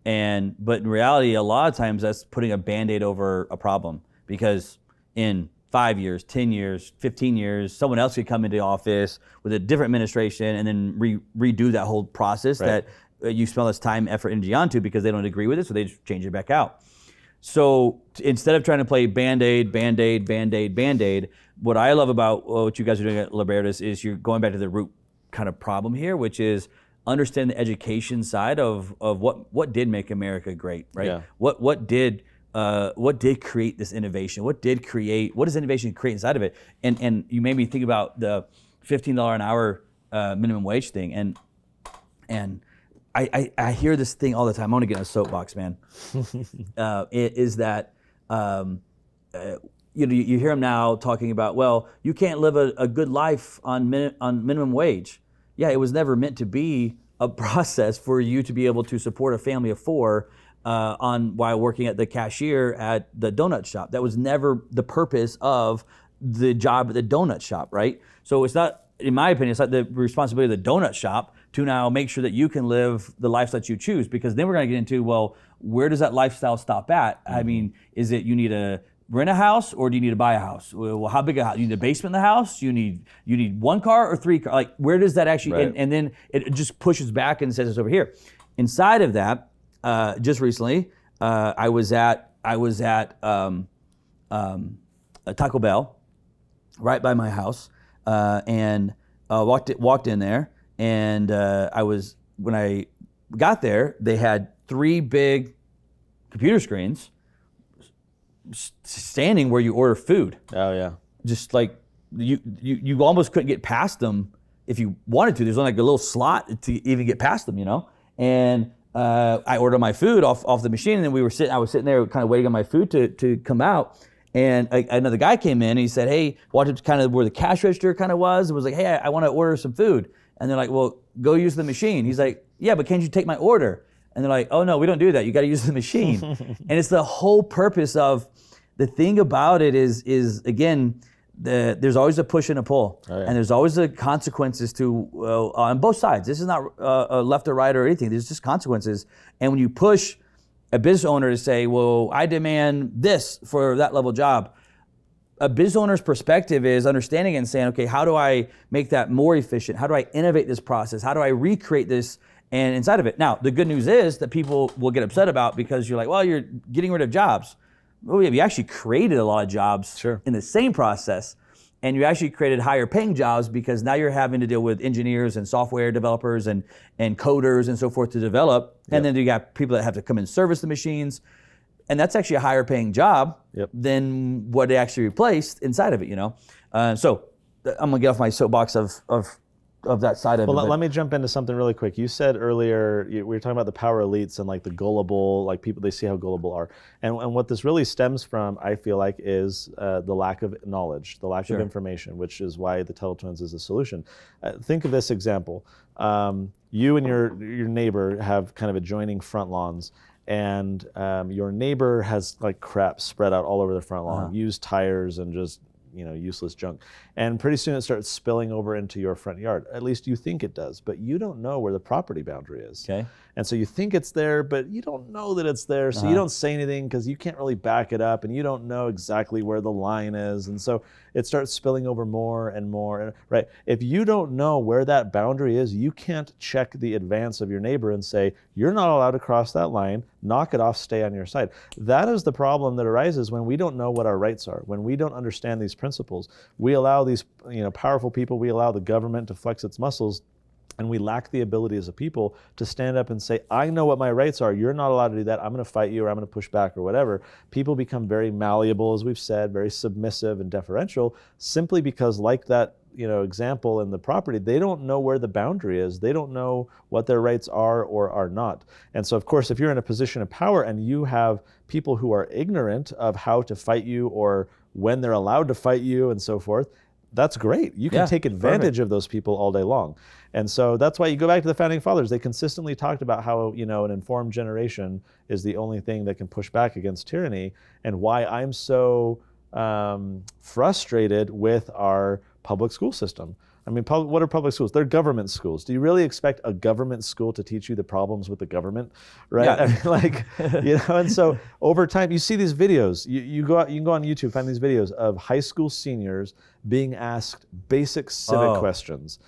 but in reality, a lot of times that's putting a Band-Aid over a problem, because in 5 years, 10 years, 15 years, someone else could come into office with a different administration and then redo that whole process that you spend all this time, effort, energy onto, because they don't agree with it, so they just change it back out. So instead of trying to play Band-Aid, Band-Aid, Band-Aid, Band-Aid, what I love about what you guys are doing at Libertas is you're going back to the root kind of problem here, which is understand the education side of what did make America great, right? What did what did create this innovation? What does innovation create inside of it? And you made me think about the $15 an hour minimum wage thing. And I hear this thing all the time. I want to get in a soapbox, man. It is that you hear them now talking about, well, you can't live a good life on minimum wage. Yeah, it was never meant to be a process for you to be able to support a family of 4 while working at the cashier at the donut shop. That was never the purpose of the job at the donut shop, right? So it's not, in my opinion, it's not the responsibility of the donut shop to now make sure that you can live the life that you choose, because then we're going to get into, well, where does that lifestyle stop at? Mm-hmm. I mean, is it you need to rent a house or do you need to buy a house? Well, how big a house? You need a basement in the house? You need 1 car or 3 cars? Like, where does that actually, right. and then it just pushes back and says it's over here. Inside of that, just recently, I was at a Taco Bell right by my house, and walked in there, and when I got there, they had 3 big computer screens standing where you order food. Oh yeah. Just like you almost couldn't get past them if you wanted to. There's only like a little slot to even get past them, And I ordered my food off the machine, and then I was sitting there kind of waiting on my food to come out. And another guy came in and he said, hey, walked kind of where the cash register kind of was, and was like, hey, I want to order some food. And they're like, well, go use the machine. He's like, yeah, but can't you take my order? And they're like, oh no, we don't do that. You got to use the machine. And it's the whole purpose of the thing about it is again, there's always a push and a pull, oh, yeah. And there's always the consequences to on both sides. This is not left or right or anything. There's just consequences. And when you push a business owner to say, well, I demand this for that level job, a business owner's perspective is understanding and saying, okay, how do I make that more efficient? How do I innovate this process? How do I recreate this? And inside of it. Now, the good news is that people will get upset about, because you're like, well, you're getting rid of jobs. Well, you actually created a lot of jobs sure. in the same process, and you actually created higher paying jobs, because now you're having to deal with engineers and software developers and coders and so forth to develop. Yep. And then you got people that have to come and service the machines. And that's actually a higher paying job yep. than what it actually replaced inside of it, So I'm gonna get off my soapbox of that side of it. Well, let me jump into something really quick. You said earlier, we were talking about the power elites and like the gullible, like people, they see how gullible are. And what this really stems from, I feel like, is the lack of knowledge, the lack sure. of information, which is why the Tuttle Twins is a solution. Think of this example. You and your neighbor have kind of adjoining front lawns, and your neighbor has like crap spread out all over the front lawn, used tires and just useless junk. And pretty soon it starts spilling over into your front yard. At least you think it does, but you don't know where the property boundary is. Okay. And so you think it's there, but you don't know that it's there. So you don't say anything because you can't really back it up, and you don't know exactly where the line is. And so it starts spilling over more and more, right? If you don't know where that boundary is, you can't check the advance of your neighbor and say, you're not allowed to cross that line, knock it off, stay on your side. That is the problem that arises when we don't know what our rights are, when we don't understand these principles. We allow these powerful people, we allow the government to flex its muscles, and we lack the ability as a people to stand up and say, I know what my rights are. You're not allowed to do that. I'm going to fight you, or I'm going to push back, or whatever. People become very malleable, as we've said, very submissive and deferential, simply because, like that example in the property, they don't know where the boundary is. They don't know what their rights are or are not. And so, of course, if you're in a position of power and you have people who are ignorant of how to fight you or when they're allowed to fight you and so forth, that's great. You can take advantage of those people all day long. And so that's why you go back to the Founding Fathers. They consistently talked about how, an informed generation is the only thing that can push back against tyranny, and why I'm so frustrated with our public school system. I mean, what are public schools? They're government schools. Do you really expect a government school to teach you the problems with the government, right? Yeah. I mean, and so over time, you see these videos. You can go on YouTube, find these videos of high school seniors being asked basic civic questions.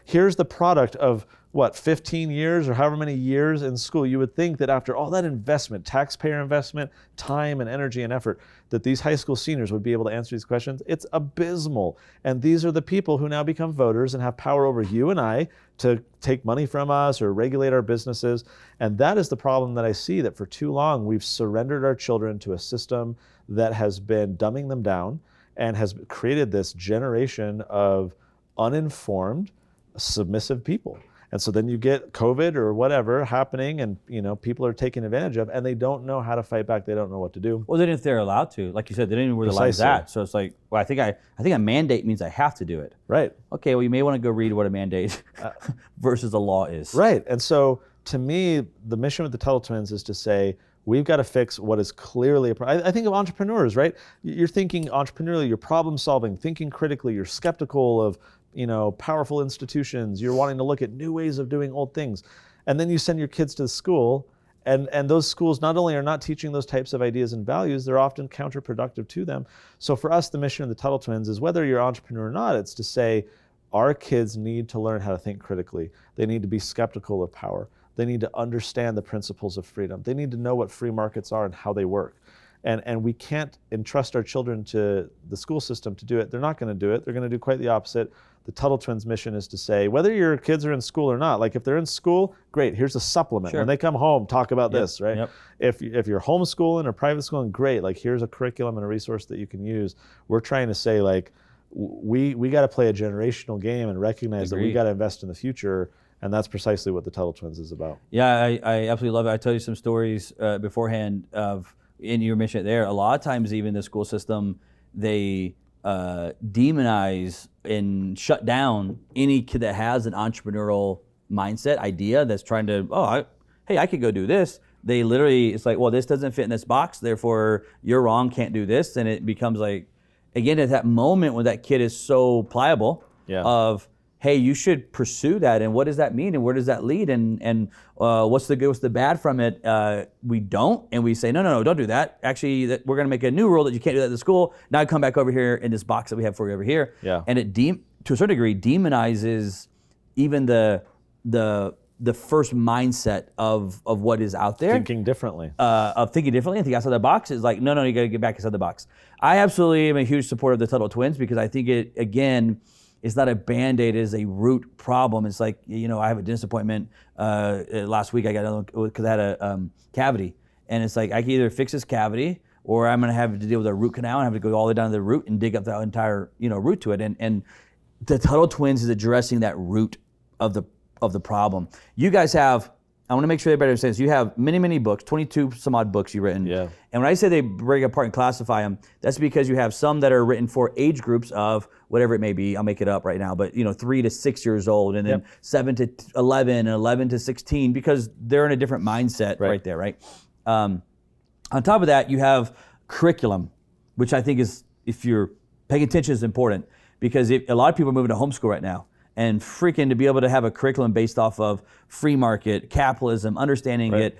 Here's the product of what, 15 years or however many years in school, you would think that after all that investment, taxpayer investment, time and energy and effort, that these high school seniors would be able to answer these questions. It's abysmal. And these are the people who now become voters and have power over you and I to take money from us or regulate our businesses. And that is the problem that I see, that for too long we've surrendered our children to a system that has been dumbing them down and has created this generation of uninformed, submissive people. And so then you get COVID or whatever happening, and people are taken advantage of, and they don't know how to fight back. They don't know what to do. Well, then if they're allowed to, like you said, they don't even know where the line's at. So it's like, well, I think a mandate means I have to do it. Right. Okay, well, you may want to go read what a mandate versus a law is. Right. And so to me, the mission with the Tuttle Twins is to say, we've got to fix what is clearly a problem. I think of entrepreneurs, right? You're thinking entrepreneurially, you're problem solving, thinking critically, you're skeptical of powerful institutions, you're wanting to look at new ways of doing old things. And then you send your kids to school, and those schools not only are not teaching those types of ideas and values, they're often counterproductive to them. So for us, the mission of the Tuttle Twins is, whether you're an entrepreneur or not, it's to say, our kids need to learn how to think critically. They need to be skeptical of power. They need to understand the principles of freedom. They need to know what free markets are and how they work. And we can't entrust our children to the school system to do it. They're not going to do it. They're going to do quite the opposite. The Tuttle Twins mission is to say, whether your kids are in school or not, like if they're in school, great, here's a supplement. Sure. When they come home, talk about this, right? Yep. If you're homeschooling or private schooling, great, like here's a curriculum and a resource that you can use. We're trying to say, like, we got to play a generational game and recognize that we got to invest in the future. And that's precisely what the Tuttle Twins is about. Yeah, I absolutely love it. I tell you some stories beforehand of, in your mission there, a lot of times even the school system, they demonize and shut down any kid that has an entrepreneurial mindset, idea, that's trying to, hey, I could go do this. They literally, it's like, well, this doesn't fit in this box, therefore you're wrong, can't do this. And it becomes like, again, at that moment when that kid is so pliable of, hey, you should pursue that, and what does that mean, and where does that lead, and what's the good, what's the bad from it? We don't, and we say, no, don't do that. Actually, we're going to make a new rule that you can't do that at the school. Now come back over here in this box that we have for you over here. Yeah. And it, to a certain degree, demonizes even the first mindset of what is out there. Thinking differently. Of thinking differently and thinking outside the box is like, no, you got to get back inside the box. I absolutely am a huge supporter of the Tuttle Twins, because I think it, again, it's not a Band-Aid, it is a root problem. It's like, I have a dentist appointment last week. I got another because I had a cavity. And it's like, I can either fix this cavity, or I'm going to have to deal with a root canal and have to go all the way down to the root and dig up the entire root to it. And the Tuttle Twins is addressing that root of the problem. You guys have, I want to make sure everybody understands, you have many, many books, 22 some odd books you've written. Yeah. And when I say they break apart and classify them, that's because you have some that are written for age groups of whatever it may be. I'll make it up right now, but 3 to 6 years old, and then 7 to 11, and 11 to 16, because they're in a different mindset right there, right? On top of that, you have curriculum, which I think is, if you're paying attention, is important, because a lot of people are moving to homeschool right now. And freaking to be able to have a curriculum based off of free market, capitalism, understanding it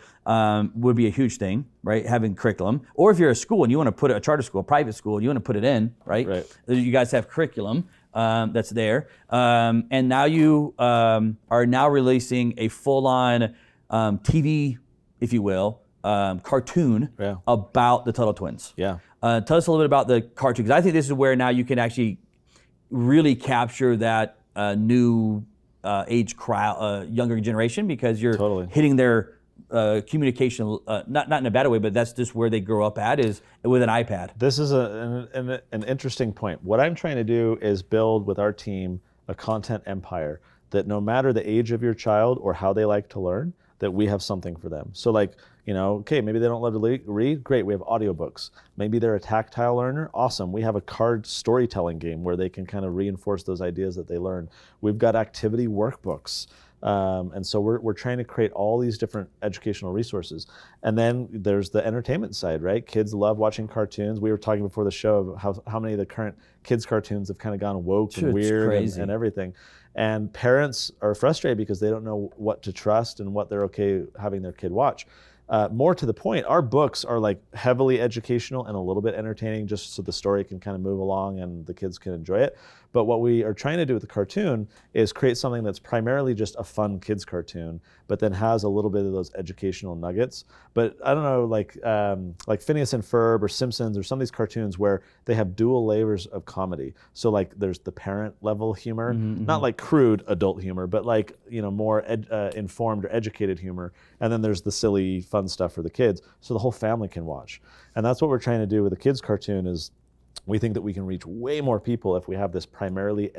would be a huge thing, right? Having curriculum. Or if you're a school and you want to put a charter school, a private school, and you want to put it in, right? You guys have curriculum that's there. And now you are now releasing a full-on TV, if you will, cartoon about the Tuttle Twins. Yeah. Tell us a little bit about the cartoon, because I think this is where now you can actually really capture that new age crowd, younger generation, because you're hitting their communication, not in a bad way, but that's just where they grow up at, is with an iPad. This is an interesting point. What I'm trying to do is build with our team a content empire that no matter the age of your child or how they like to learn, that we have something for them. So like, okay, maybe they don't love to read, great, we have audiobooks. Maybe they're a tactile learner, awesome. We have a card storytelling game where they can kind of reinforce those ideas that they learn. We've got activity workbooks. And so we're trying to create all these different educational resources. And then there's the entertainment side, right? Kids love watching cartoons. We were talking before the show of how many of the current kids cartoons have kind of gone woke and weird and everything. And parents are frustrated because they don't know what to trust and what they're okay having their kid watch. More to the point, our books are like heavily educational and a little bit entertaining, just so the story can kind of move along and the kids can enjoy it. But what we are trying to do with the cartoon is create something that's primarily just a fun kids cartoon, but then has a little bit of those educational nuggets. But I don't know, like Phineas and Ferb or Simpsons or some of these cartoons where they have dual layers of comedy. So like there's the parent level humor, not like crude adult humor, but like, you know, more informed or educated humor. And then there's the silly fun stuff for the kids, so the whole family can watch. And that's what we're trying to do with the kids cartoon is we think that we can reach way more people if we have this primarily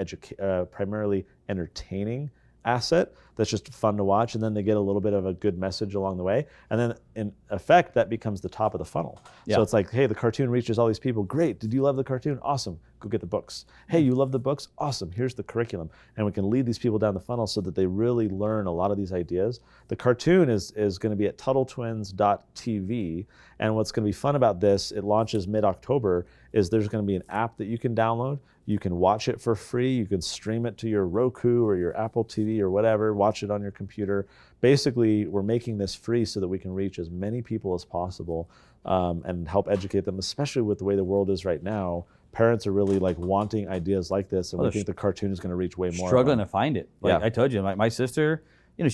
entertaining asset that's just fun to watch, and then they get a little bit of a good message along the way, and then in effect that becomes the top of the funnel. So it's like, hey, the cartoon reaches all these people, great, did you love the cartoon? Awesome, go get the books. Hey, you love the books? Awesome, here's the curriculum. And we can lead these people down the funnel so that they really learn a lot of these ideas. The cartoon is going to be at TuttleTwins.tv, and what's going to be fun about this, it launches mid-October, is there's going to be an app that you can download. You can watch it for free. You can stream it to your Roku or your Apple TV or whatever, watch it on your computer. Basically, we're making this free so that we can reach as many people as possible and help educate them, especially with the way the world is right now. Parents are really like wanting ideas like this, and we think the cartoon is going to reach way more. Struggling to find it. Like I told you, my sister, you know,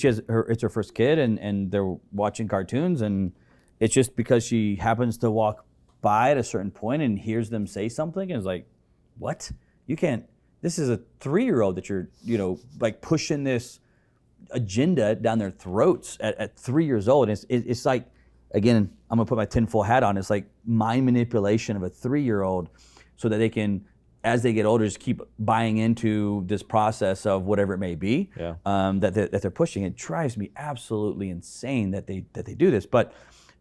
it's her first kid, and they're watching cartoons, and it's just because she happens to walk by at a certain point and hears them say something, and is like, what? You can't, this is a 3-year-old that you're, you know, like pushing this agenda down their throats at 3 years old. And it's like, again, I'm gonna put my tinfoil hat on, it's like mind manipulation of a 3-year-old so that they can, as they get older, just keep buying into this process of whatever it may be that they're pushing. It drives me absolutely insane that they do this. But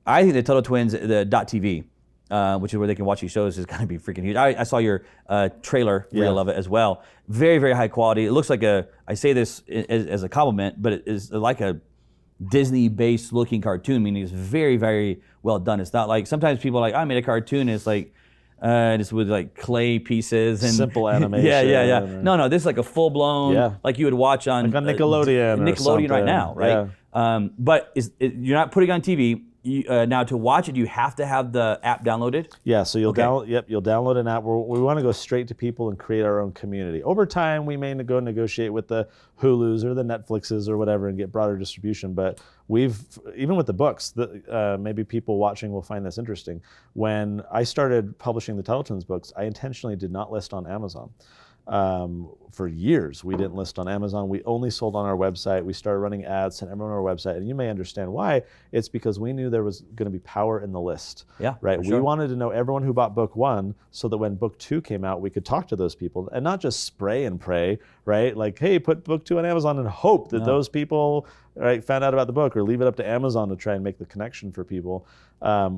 I think the Tuttle Twins, the .tv, which is where they can watch these shows, is going to be freaking huge. I saw your trailer reel of it as well. Very, very high quality. It looks like I say this as a compliment, but it is like a Disney-based looking cartoon, meaning it's very, very well done. It's not like, sometimes people are like, I made a cartoon, and it's like, just with like clay pieces and simple animation. No, this is like a full-blown, like you would watch on like on Nickelodeon right now, right? But you're not putting it on TV. Now to watch it, you have to have the app downloaded? Yeah, so you'll download an app. We want to go straight to people and create our own community. Over time, we may go negotiate with the Hulus or the Netflixes or whatever and get broader distribution. But even with the books, maybe people watching will find this interesting. When I started publishing the Tuttle Twins books, I intentionally did not list on Amazon. For years, we didn't list on Amazon. We only sold on our website. We started running ads, sent everyone on our website, and you may understand why. It's because we knew there was going to be power in the list. Right. We wanted to know everyone who bought book 1, so that when book 2 came out, we could talk to those people and not just spray and pray. Right. Like, hey, put book 2 on Amazon and hope that those people found out about the book, or leave it up to Amazon to try and make the connection for people.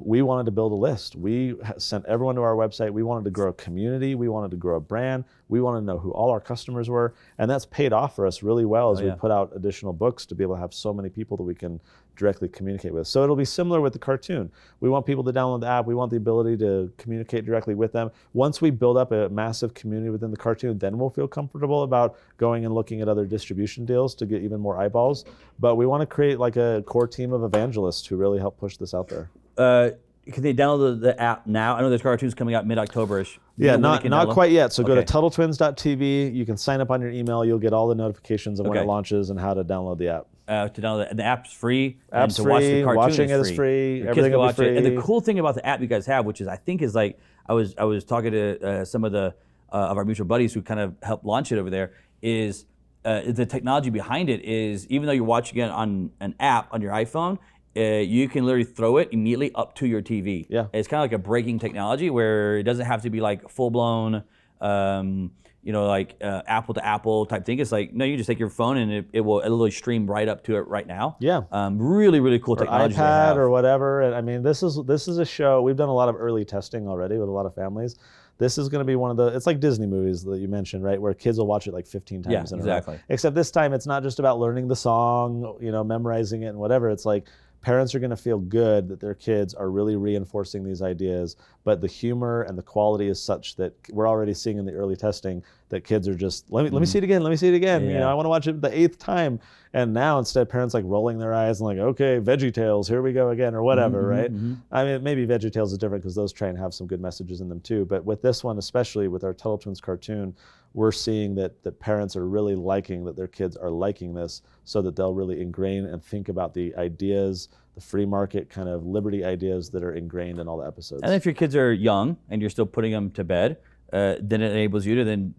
We wanted to build a list. We sent everyone to our website. We wanted to grow a community. We wanted to grow a brand. We wanted to know who all our customers were. And that's paid off for us really well as we put out additional books to be able to have so many people that we can directly communicate with. So it'll be similar with the cartoon. We want people to download the app. We want the ability to communicate directly with them. Once we build up a massive community within the cartoon, then we'll feel comfortable about going and looking at other distribution deals to get even more eyeballs. But we want to create like a core team of evangelists who really help push this out there. Can they download the app now? I know there's cartoons coming out mid-October-ish. Yeah, not quite yet. So go to TuttleTwins.tv. You can sign up on your email. You'll get all the notifications of when it launches and how to download the app. To download the app's free. App's and to free. Watch the cartoon Watching is it is free. Your Everything will be free. And the cool thing about the app you guys have, which is I think is like I was talking to some of the of our mutual buddies who kind of helped launch it over there, is the technology behind it is, even though you're watching it on an app on your iPhone, you can literally throw it immediately up to your TV. Yeah. It's kind of like a breaking technology where it doesn't have to be like full-blown, like Apple to Apple type thing. It's like, no, you just take your phone and it'll literally stream right up to it right now. Yeah. Really, really cool technology. Or iPad or whatever. And I mean, this is a show. We've done a lot of early testing already with a lot of families. This is going to be one of the, it's like Disney movies that you mentioned, right? Where kids will watch it like 15 times in a row. Except this time it's not just about learning the song, memorizing it and whatever. It's like parents are going to feel good that their kids are really reinforcing these ideas, but the humor and the quality is such that we're already seeing in the early testing that kids are just, let me see it again, let me see it again. You Yeah. know, I want to watch it the 8th time. And now instead parents like rolling their eyes and like, okay, VeggieTales, here we go again, or whatever, right? I mean, maybe VeggieTales is different because those try and have some good messages in them too. But with this one, especially with our Tuttle Twins cartoon, we're seeing that parents are really liking that their kids are liking this, so that they'll really ingrain and think about the ideas, the free market kind of liberty ideas that are ingrained in all the episodes. And if your kids are young and you're still putting them to bed, then it enables you to then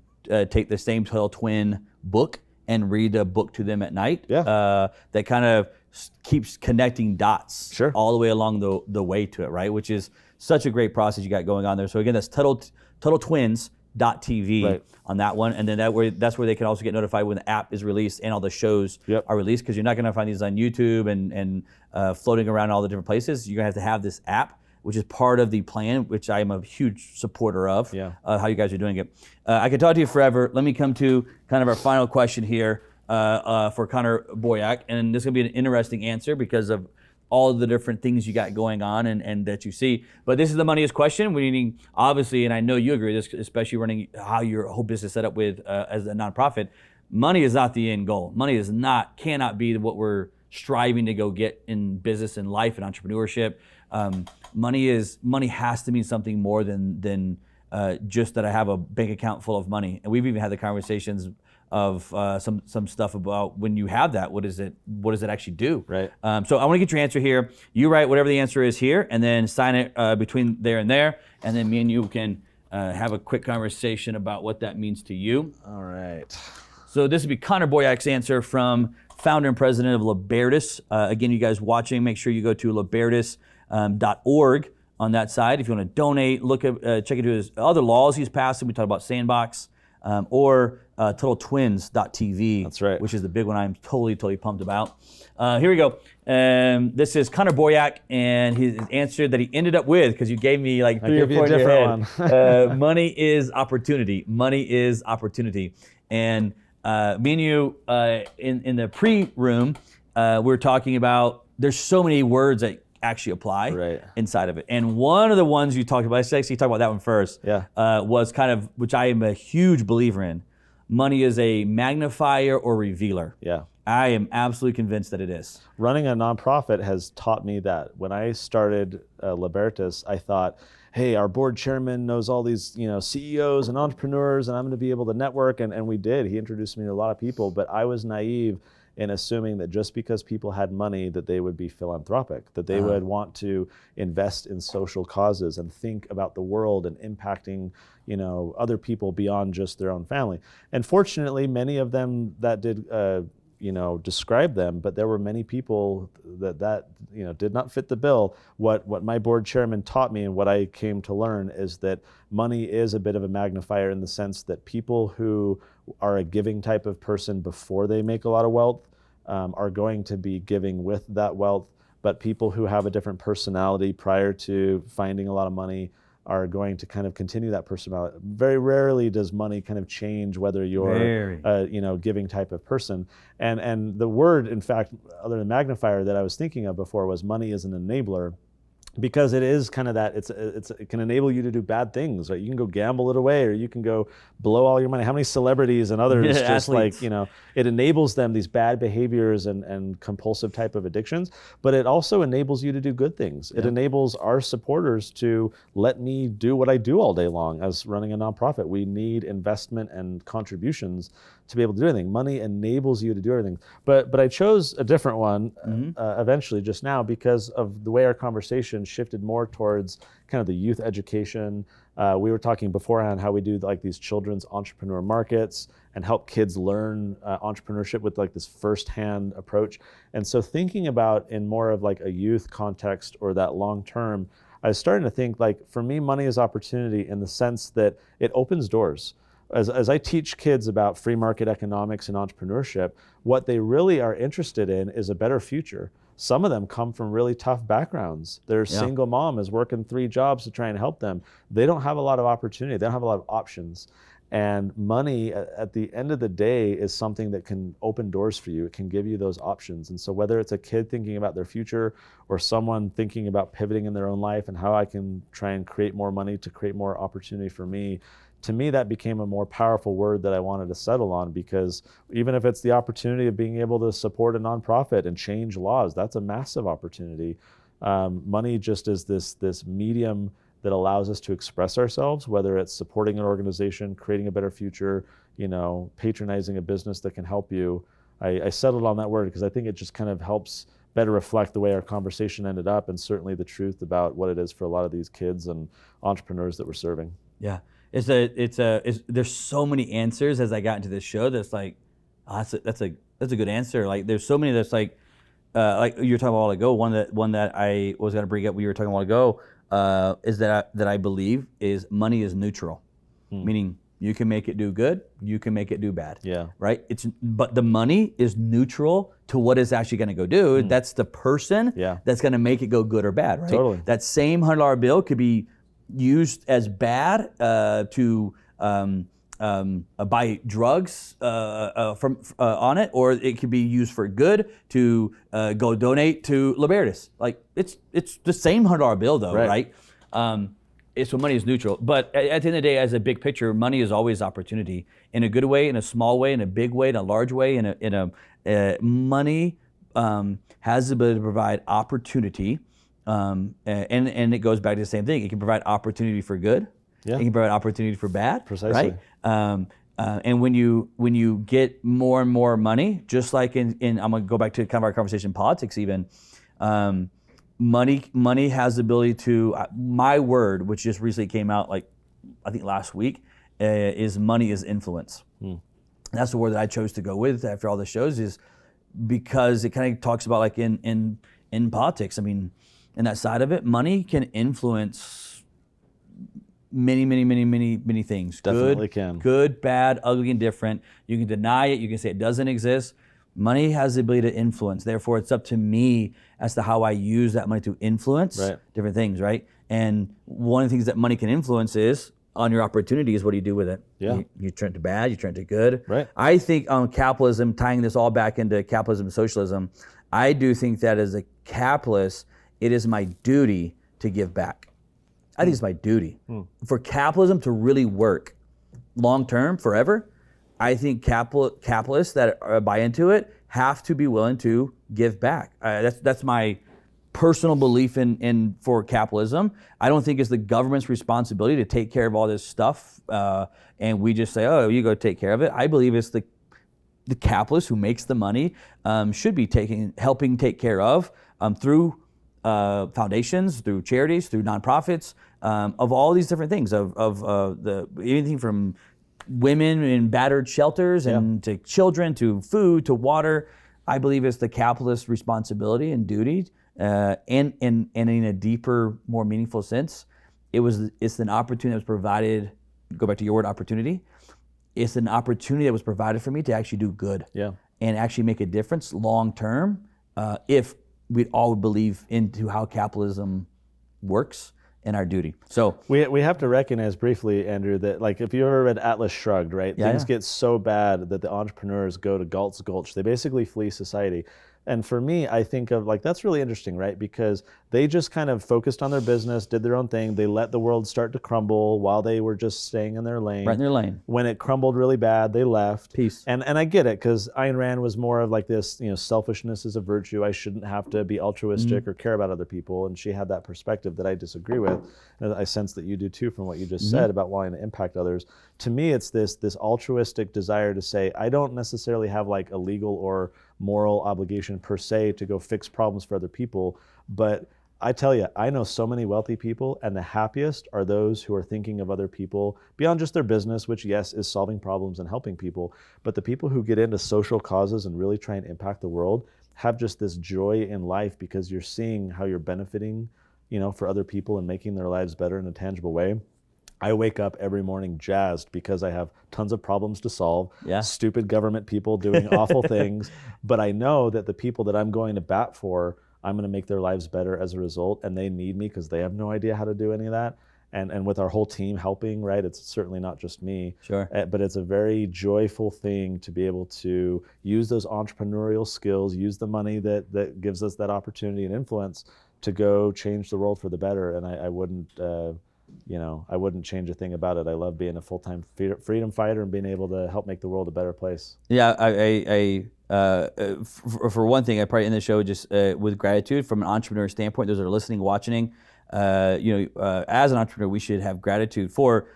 take the same Tuttle Twin book and read a book to them at night. Yeah. That kind of keeps connecting dots Sure. all the way along the way to it, right? Which is such a great process you got going on there. So again, that's TuttleTwins.tv Right. on that one, and then that's where they can also get notified when the app is released and all the shows Yep. are released, because you're not going to find these on YouTube and floating around all the different places. You're going to have this app, which is part of the plan, which I am a huge supporter of. Yeah. How you guys are doing it. I could talk to you forever. Let me come to kind of our final question here for Connor Boyack, and this is going to be an interesting answer because of all of the different things you got going on and that you see. But this is the moneyest question. We need, obviously, and I know you agree with this, especially running how your whole business is set up with as a nonprofit. Money is not the end goal. Money cannot be what we're striving to go get in business and life and entrepreneurship. Money has to mean something more than just that I have a bank account full of money. And we've even had the conversations of some stuff about when you have that, what does it actually do? Right. So I want to get your answer here. You write whatever the answer is here, and then sign it between there, and then me and you can have a quick conversation about what that means to you. All right. So this would be Connor Boyack's answer, from founder and president of Libertas. Again, you guys watching, make sure you go to libertas.org on that side. If you want to donate, check into his other laws he's passed. We talked about Sandbox, or TuttleTwins.tv. That's right. Which is the big one I'm totally pumped about. Here we go. This is Connor Boyack, and his answer that he ended up with, because you gave me like 3 or 4 in your head. Money is opportunity. Money is opportunity. And me and you in the pre-room, we were talking about, there's so many words that actually apply inside of it. And one of the ones you talked about, let's actually talk about that one first, was kind of, which I am a huge believer in. Money is a magnifier or revealer. Yeah. I am absolutely convinced that it is. Running a nonprofit has taught me that. When I started Libertas, I thought, hey, our board chairman knows all these CEOs and entrepreneurs, and I'm going to be able to network, and we did. He introduced me to a lot of people, but I was naive in assuming that just because people had money that they would be philanthropic, that they would want to invest in social causes and think about the world and impacting other people beyond just their own family. And fortunately, many of them that did describe them, but there were many people that did not fit the bill. What my board chairman taught me and what I came to learn is that money is a bit of a magnifier, in the sense that people who are a giving type of person before they make a lot of wealth are going to be giving with that wealth, but people who have a different personality prior to finding a lot of money are going to kind of continue that personality. Very rarely does money kind of change whether you're a giving type of person. And the word, in fact, other than magnifier, that I was thinking of before was money is an enabler, because it is kind of that, it can enable you to do bad things, right? You can go gamble it away, or you can go blow all your money. How many celebrities and others just athletes. It enables them these bad behaviors and compulsive type of addictions, but it also enables you to do good things. It enables our supporters to let me do what I do all day long as running a nonprofit. We need investment and contributions to be able to do anything. Money enables you to do everything. But I chose a different one eventually just now, because of the way our conversation shifted more towards kind of the youth education. We were talking beforehand how we do like these children's entrepreneur markets and help kids learn entrepreneurship with like this firsthand approach. And so thinking about in more of like a youth context or that long term, I was starting to think, like, for me, money is opportunity in the sense that it opens doors. As I teach kids about free market economics and entrepreneurship, what they really are interested in is a better future. Some of them come from really tough backgrounds. Their single mom is working 3 jobs to try and help them. They don't have a lot of opportunity. They don't have a lot of options. And money, at the end of the day, is something that can open doors for you. It can give you those options. And so whether it's a kid thinking about their future or someone thinking about pivoting in their own life and how I can try and create more money to create more opportunity for me, to me, that became a more powerful word that I wanted to settle on, because even if it's the opportunity of being able to support a nonprofit and change laws, that's a massive opportunity. Money just is this medium that allows us to express ourselves, whether it's supporting an organization, creating a better future, patronizing a business that can help you. I settled on that word because I think it just kind of helps better reflect the way our conversation ended up, and certainly the truth about what it is for a lot of these kids and entrepreneurs that we're serving. Yeah, there's so many answers as I got into this show that's like, oh, that's a good answer. Like there's so many that's like you were talking about a while ago. One that I was going to bring up when you were talking a while ago is that I believe is money is neutral, meaning you can make it do good, you can make it do bad. Yeah. Right? But the money is neutral to what it's actually going to go do. That's the person that's going to make it go good or bad, right? Totally. That same $100 bill could be used as bad to buy drugs on it, or it could be used for good to go donate to Libertas. Like it's the same $100 bill though, right? So money is neutral, but at the end of the day, as a big picture, money is always opportunity, in a good way, in a small way, in a big way, in a large way. Money has the ability to provide opportunity, and it goes back to the same thing. It can provide opportunity for good. Yeah. It can provide opportunity for bad. Precisely. Right. And when you get more and more money, just like in I'm gonna go back to kind of our conversation in politics even. Money has the ability to, my word, which just recently came out, like I think last week, is money is influence. That's the word that I chose to go with after all the shows, is because it kind of talks about like in politics. I mean, in that side of it, money can influence many things. Definitely can. Good, bad, ugly, and different. You can deny it. You can say it doesn't exist. Money has the ability to influence. Therefore, it's up to me as to how I use that money to influence different things, right? And one of the things that money can influence is on your opportunities. What do you do with it? Yeah. You turn it to bad, you turn it to good. Right. I think on capitalism, tying this all back into capitalism and socialism, I do think that as a capitalist, it is my duty to give back. I think it's my duty. For capitalism to really work long-term, forever, I think capitalists that buy into it have to be willing to give back. That's my personal belief in for capitalism. I don't think it's the government's responsibility to take care of all this stuff, and we just say, oh, you go take care of it. I believe it's the capitalist who makes the money should be helping take care of through foundations, through charities, through nonprofits, of all these different things, of anything from women in battered shelters and to children, to food, to water. I believe it's the capitalist's responsibility and duty, and in a deeper, more meaningful sense, it's an opportunity that was provided. Go back to your word, opportunity. It's an opportunity that was provided for me to actually do good, and actually make a difference long term. If we all believe into how capitalism works and our duty. So we have to recognize briefly, Andrew, that like if you ever read Atlas Shrugged, right? Things get so bad that the entrepreneurs go to Galt's Gulch. They basically flee society. And for me, I think of like, that's really interesting, right? Because they just kind of focused on their business, did their own thing. They let the world start to crumble while they were just staying in their lane. Right in their lane. When it crumbled really bad, they left. Peace. And I get it, because Ayn Rand was more of like this, selfishness is a virtue. I shouldn't have to be altruistic or care about other people. And she had that perspective that I disagree with. And I sense that you do too from what you just said about wanting to impact others. To me, it's this altruistic desire to say, I don't necessarily have like a legal or moral obligation per se to go fix problems for other people. But I tell you, I know so many wealthy people, and the happiest are those who are thinking of other people beyond just their business, which yes, is solving problems and helping people. But the people who get into social causes and really try and impact the world have just this joy in life, because you're seeing how you're benefiting, for other people and making their lives better in a tangible way. I wake up every morning jazzed because I have tons of problems to solve, stupid government people doing awful things, but I know that the people that I'm going to bat for, I'm going to make their lives better as a result, and they need me because they have no idea how to do any of that. And with our whole team helping, right, it's certainly not just me. Sure. But it's a very joyful thing to be able to use those entrepreneurial skills, use the money that gives us that opportunity and influence to go change the world for the better. And I wouldn't I wouldn't change a thing about it. I love being a full-time freedom fighter and being able to help make the world a better place. Yeah, for one thing, I probably end the show just with gratitude from an entrepreneur standpoint. Those that are listening, watching, as an entrepreneur, we should have gratitude for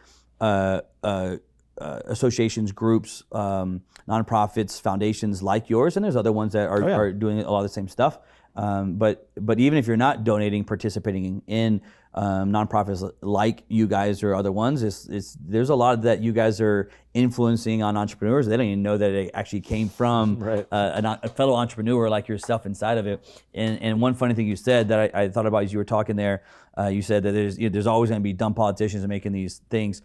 associations, groups, nonprofits, foundations like yours, and there's other ones that are doing a lot of the same stuff. But even if you're not donating, participating in nonprofits like you guys or other ones, there's a lot that you guys are influencing on entrepreneurs. They don't even know that it actually came from a fellow entrepreneur like yourself inside of it. And one funny thing you said that I thought about as you were talking there, you said that there's always going to be dumb politicians making these things,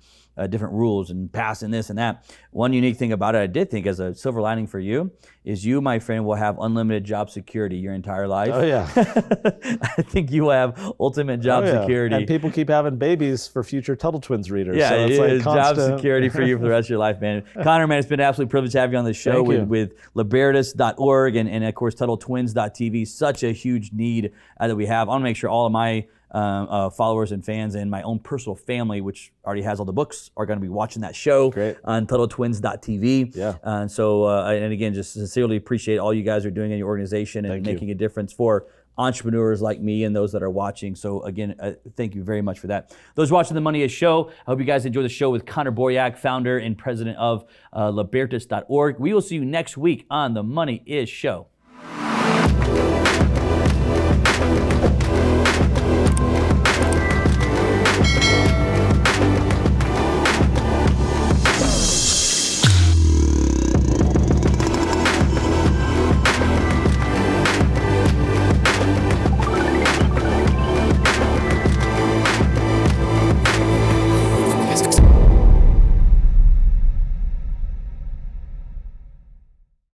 different rules and passing this and that. One unique thing about it, I did think as a silver lining for you, is you, my friend, will have unlimited job security your entire life. Oh yeah. I think you will have ultimate job security. And people keep having babies for future Tuttle Twins readers. Yeah, so it's it is constant job security for you for the rest of your life, man. Connor, man, it's been an absolute privilege to have you on the show with Libertas.org and of course Tuttle Twins.tv. Such a huge need that we have. I want to make sure all of my followers and fans and my own personal family, which already has all the books, are going to be watching that show on Tuttle Twins.tv. Yeah. And again, just sincerely appreciate all you guys are doing in your organization and making a difference for entrepreneurs like me and those that are watching. So again, thank you very much for that. Those watching The Money Is Show, I hope you guys enjoy the show with Connor Boyack, founder and president of Libertas.org. We will see you next week on The Money Is Show.